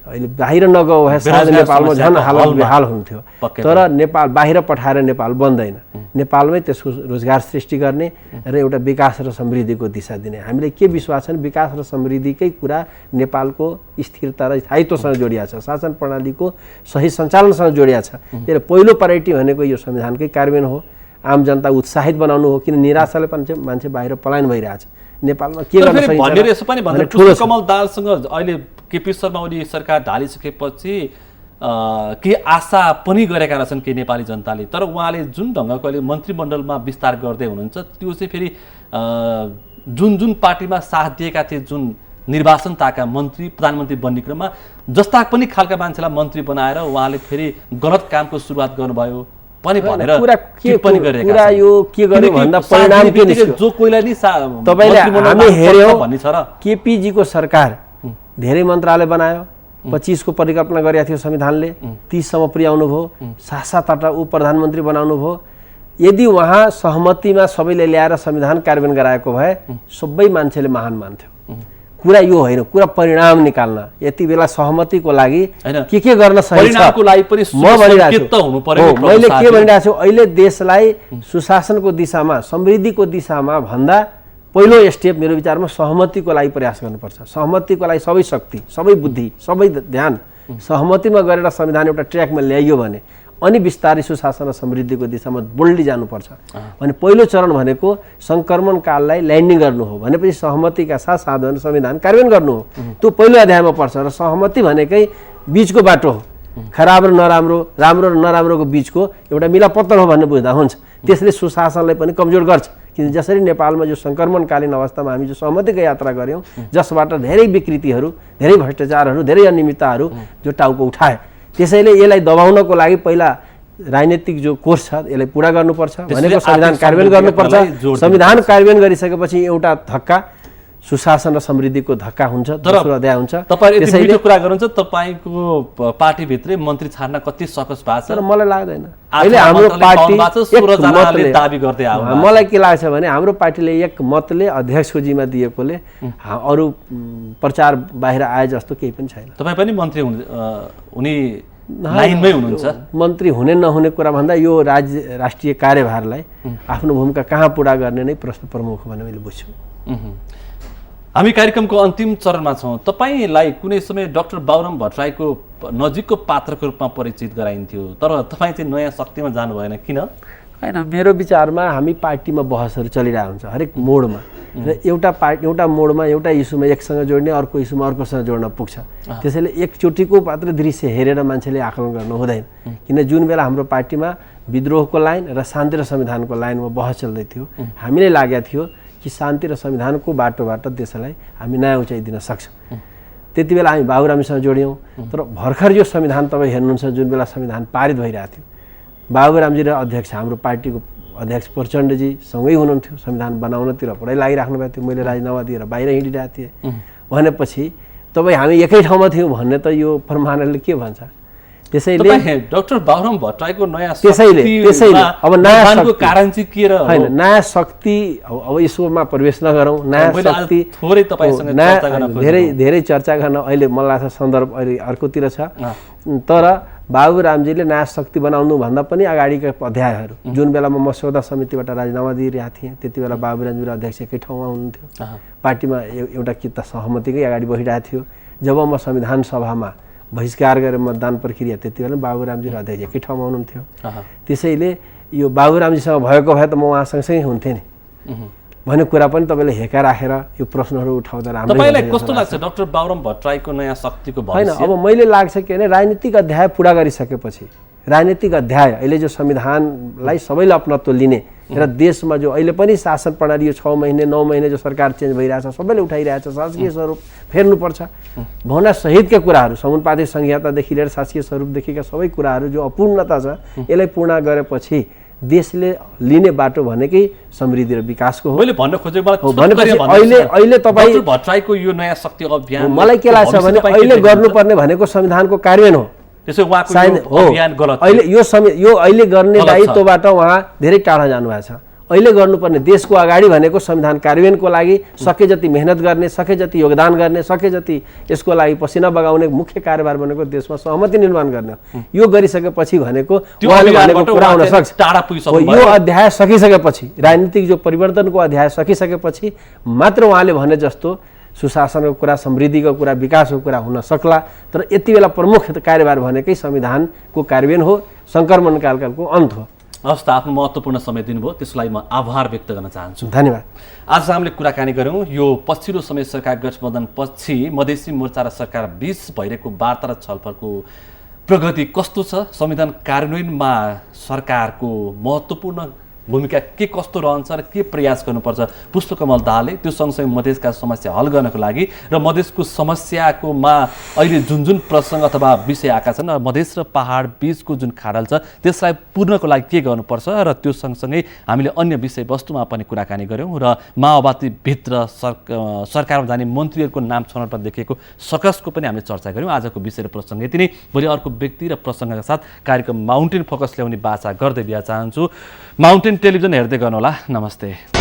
अहिले बाहिर नगयो भए सायद नेपालमा झन् हालत बेहाल हुन्थ्यो। तर नेपाल बाहिर पठाएर नेपाल बन्दैन, नेपालमै त्यसको रोजगार सृष्टि गर्ने र एउटा विकास र समृद्धिको दिशा दिने। हामीले के विश्वास छ भने विकास र समृद्धिकै कुरा नेपालको स्थिरता र स्थायित्वसँग जोडिया छ, शासन प्रणालीको सही सञ्चालनसँग जोडिया छ। त्यसले पहिलो प्रायोरिटी भनेको यो संविधानकै कार्यान्वयन हो, आम जनता उत्साहित बनाउनु हो। किन निराशाले मान्छे बाहिर पलायन भइरहेछ। नेपालमा के गर्न सकिन्छ भनेर यसो पनि भन्नु पुष्पकमल दाहालसँग अहिले केपी शर्मा ओली सरकार ढालिसकेपछि के आशा पनि गरेका रहेछन् के नेपाली जनताले। तर उहाँले जुन ढङ्गको अहिले मन्त्रीमण्डलमा विस्तार गर्दै हुनुहुन्छ त्यो चाहिँ फेरि जुन जुन पार्टीमा साथ दिएका थिए, जुन निर्वाचनताका मन्त्री प्रधानमन्त्री बन्ने क्रममा जस्ता पनि खालका मान्छेलाई मन्त्री बनाएर उहाँले फेरि गलत कामको सुरुवात गर्नुभयो पनि भनेर टिप्पणी गरेका छन्। कुरा यो के गर्नु भन्दा परिणाम के निस्क्यो जो कोइलाई नि तपाईले हामी हेर्यौ भन्ने छ र केपी जी को सरकार धेरै मन्त्रालय बनायो, 25 को परिकल्पना गरेका थियो संविधानले, 30 सम्म पुर्याउनु भयो, 7-8 उप प्रधानमन्त्री बनाउनु भयो। यदि उहाँ सहमतिमा सबैले ल्याएर संविधान कार्यान्वयन गराएको भए सबै मान्छेले महान मान्थ्यो। कुरा यो होइन, कुरा परिणाम निकाल्न। यति बेला सहमतिको लागि के गर्न सही छ परिणामको लागि पनि म भनिरहेको छु हुनु पर्यो। मैले के भनिरहेको छु, अहिले देशलाई सुशासनको दिशामा समृद्धिको दिशामा भन्दा पहिलो स्टेप मेरो विचारमा सहमतिको लागि प्रयास गर्नुपर्छ। सहमतिको लागि सबै शक्ति, सबै बुद्धि, सबै ध्यान सहमतिमा गरेर संविधान एउटा ट्र्याकमा ल्याइयो भने अनि बिस्तारै सुशासन र समृद्धिको दिशामा बोल्डी जानुपर्छ। भने पहिलो चरण भनेको सङ्क्रमण काललाई ल्यान्डिङ गर्नु हो, भनेपछि सहमतिका साथ साधन संविधान कार्यान्वयन गर्नु हो। त्यो पहिलो अध्यायमा पर्छ र सहमति भनेकै बिचको बाटो हो, खराब र नराम्रो, राम्रो र नराम्रोको बिचको एउटा मिलापत्तर हो भन्ने बुझ्दा हुन्छ। त्यसले सुशासनलाई पनि कमजोर गर्छ। किन जसरी नेपालमा जो सङ्क्रमणकालीन अवस्थामा हामी जो सहमतिको यात्रा गऱ्यौँ जसबाट धेरै विकृतिहरू, धेरै भ्रष्टाचारहरू, धेरै अनियमितताहरू जो टाउको उठाए, त्यसैले यसलाई दबाउनको लागि पहिला राजनीतिक जो कोर्स छ यसलाई पुरा गर्नुपर्छ भनेको संविधान कार्यान्वयन गर्नुपर्छ। संविधान कार्यान्वयन गरिसकेपछि एउटा धक्का सुशासन र समृद्धिको धक्का हुन्छ, दोस्रो अध्याय हुन्छ। तपाईहरु यति मिठो कुरा गर्नुहुन्छ, तपाईको पार्टी भित्रै मन्त्री छाड्न कति सकस भएको छ तर मलाई लाग्दैन। अहिले हाम्रो पार्टी दाबी गर्दै आयो। मलाई के लाग्छ भने हाम्रो पार्टीले एक मतले अध्यक्षको जिम्मा दिएकोले अरु प्रचार बाहिर आए जस्तो केही पनि छैन। तपाई पनि मन्त्री हुने लाइनमै हुनुहुन्छ। मन्त्री हुने नहुने कुरा भन्दा यो राष्ट्रिय कार्यभारलाई आफ्नो भूमिका कहाँ पुरा गर्ने नै प्रश्न प्रमुख हो भन्ने मैले बुझ्छु। हामी कार्यक्रमको अन्तिम चरणमा छौँ। तपाईलाई कुनै समय डाक्टर बाबुराम भट्टराईको नजिकको पात्रको रूपमा परिचित गराइन्थ्यो, तर तपाईँ चाहिँ नयाँ शक्तिमा जानु भएन, किन? हैन, मेरो विचारमा हामी पार्टीमा बहसहरू चलिरहेको हुन्छ हरेक मोडमा, र एउटा मोडमा एउटा इस्युमा एकसँग जोड्ने, अर्को इस्युमा अर्कोसँग जोड्न पुग्छ। त्यसैले एकचोटिको मात्र दृश्य हेरेर मान्छेले आकलन गर्नु हुँदैन। किन जुन बेला हाम्रो पार्टीमा विद्रोहको लाइन र शान्ति र संविधानको लाइनमा बहस चल्दै थियो, हामीलाई लागेको थियो कि शान्ति र संविधानको बाटोबाट देशलाई हामी नयाँ उचाइ दिन सक्छौँ। त्यति बेला हामी बाबुरामसँग जोड्यौँ। तर भर्खर यो संविधान तपाईँ हेर्नुहुन्छ, जुन बेला संविधान पारित भइरहेको थियो, बाबुरामजी र अध्यक्ष हाम्रो पार्टीको अध्यक्ष प्रचण्डजी सँगै हुनुहुन्थ्यो, संविधान बनाउनतिर पुरै लागिराख्नु भएको थियो। मैले राजीनामा दिएर बाहिर हिँडिरहेको थिएँ भनेपछि तपाईँ हामी एकै ठाउँमा थियौँ भन्ने त यो प्रमाणले के भन्छ? त्यसैले डाक्टर बाबुराम भट्टराईको नयाँ त्यसैले अब नयाँ कारण चाहिँ के र हैन, नयाँ शक्ति अब यसोमा प्रवेश नगरौँ। नयाँ शक्ति थोरै तपाईसँग चर्चा गर्न धेरै चर्चा गर्न अहिले मलाई लाग्छ सन्दर्भ अहिले अर्कोतिर छ। तर बाबुरामजीले नयाँ शक्ति बनाउनु भन्दा पनि अगाडिका अध्यायहरू, जुन बेला म मस्यौदा समितिबाट राजीनामा दिइरहेको थिएँ त्यति बेला बाबुरामजी र अध्यक्ष एकै ठाउँमा हुनुहुन्थ्यो, पार्टीमा एउटा किता सहमतिकै अगाडि बढिरहेको थियो। जब म संविधान सभामा बहिष्कार गरेर मतदान प्रक्रिया त्यति बेला बाबुरामजी र अध्यक्ष एकै ठाउँमा हुनुहुन्थ्यो। त्यसैले यो बाबुरामजीसँग भएको भए त म उहाँसँगसँगै हुन्थेँ नि भन्ने कुरा पनि तपाईँले हेका राखेर यो प्रश्नहरू उठाउँदा राम्रो। तपाईँलाई कस्तो लाग्छ डाक्टर बाबुराम भट्टराईको नयाँ शक्तिको भविष्य? हैन, अब मैले लाग्छ कि भने राजनीतिक अध्याय पुरा गरिसकेपछि, राजनीतिक अध्याय अहिले जो संविधानलाई सबैले अपनत्व लिने र देशमा जो अहिले पनि शासन प्रणाली यो 6 महिने 9 महिने जो सरकार चेन्ज भइरहेछ, सबैले उठाइरहेछ, शासकीय स्वरूप फेर्नुपर्छ भवना सहितका कुराहरू, समानुपातिक संहितादेखि लिएर शासकीय स्वरूपदेखिका सबै कुराहरू जो अपूर्णता छ यसलाई पूर्ण गरेपछि देशले लिने बाटो भनेकै समृद्धि र विकासको हो। मैले भन्न खोजेको भनेपछि अहिले तपाईँ भट्टराईको यो नयाँ शक्ति अभियान मलाई के लाग्छ भने अहिले गर्नुपर्ने भनेको संविधानको कार्यान्वयन हो। त्यसो उहाँको अभियान गलत। अहिले यो अहिले गर्ने दायित्वबाट उहाँ धेरै टाढा जानुभएको छ। अहिले गर्नुपर्ने देशको अगाडि भनेको संविधान कार्यान्वयनको लागि सके जति मेहनत गर्ने, सके जति योगदान गर्ने, सके जति यसको लागि पसिना बगाउने मुख्य कार्यभार भनेको देशमा सहमति निर्माण गर्ने हो। यो गरिसकेपछि भनेको उहाँले भनेको कुरा हुन सक्छ। यो अध्याय सकिसकेपछि, राजनीतिक जो परिवर्तनको अध्याय सकिसकेपछि मात्र उहाँले भने जस्तो सुशासनको कुरा, समृद्धिको कुरा, विकासको कुरा हुन सक्ला। तर यति बेला प्रमुख कार्यभार भनेकै संविधानको कार्यान्वयन हो, सङ्क्रमणकालको अन्त हो। हस् त, आफ्नो महत्त्वपूर्ण समय दिनुभयो, त्यसको लागि म आभार व्यक्त गर्न चाहन्छु। धन्यवाद। आज हामीले कुराकानी गऱ्यौँ यो पछिल्लो समय सरकार गठबन्धन पछि मधेसी मोर्चा र सरकार बीच भइरहेको वार्ता र छलफलको प्रगति कस्तो छ, संविधान कार्यान्वयनमा सरकारको महत्त्वपूर्ण भूमिका के कस्तो रहन्छ र के प्रयास गर्नुपर्छ, पुष्पकमल दाहालले त्यो सँगसँगै मधेसका समस्या हल गर्नको लागि र मधेसको समस्याकोमा अहिले जुन जुन प्रसङ्ग अथवा विषय आएका छन्, मधेस र पहाड बीचको जुन खाडल छ त्यसलाई पूर्णको लागि के गर्नुपर्छ र त्यो सँगसँगै हामीले अन्य विषयवस्तुमा पनि कुराकानी गऱ्यौँ र माओवादीभित्र सरकारमा जाने मन्त्रीहरूको नाम छनौटमा देखिएको सकसको पनि हामीले चर्चा गऱ्यौँ। आजको विषय र प्रसङ्ग यति नै। भोलि अर्को व्यक्ति र प्रसङ्गका साथ कार्यक्रम माउन्टेन फोकस ल्याउने बाचा गर्दै बिहा चाहन्छु। माउन्टेन टेलिभिजन हेर्दै गर्नुहोला। नमस्ते।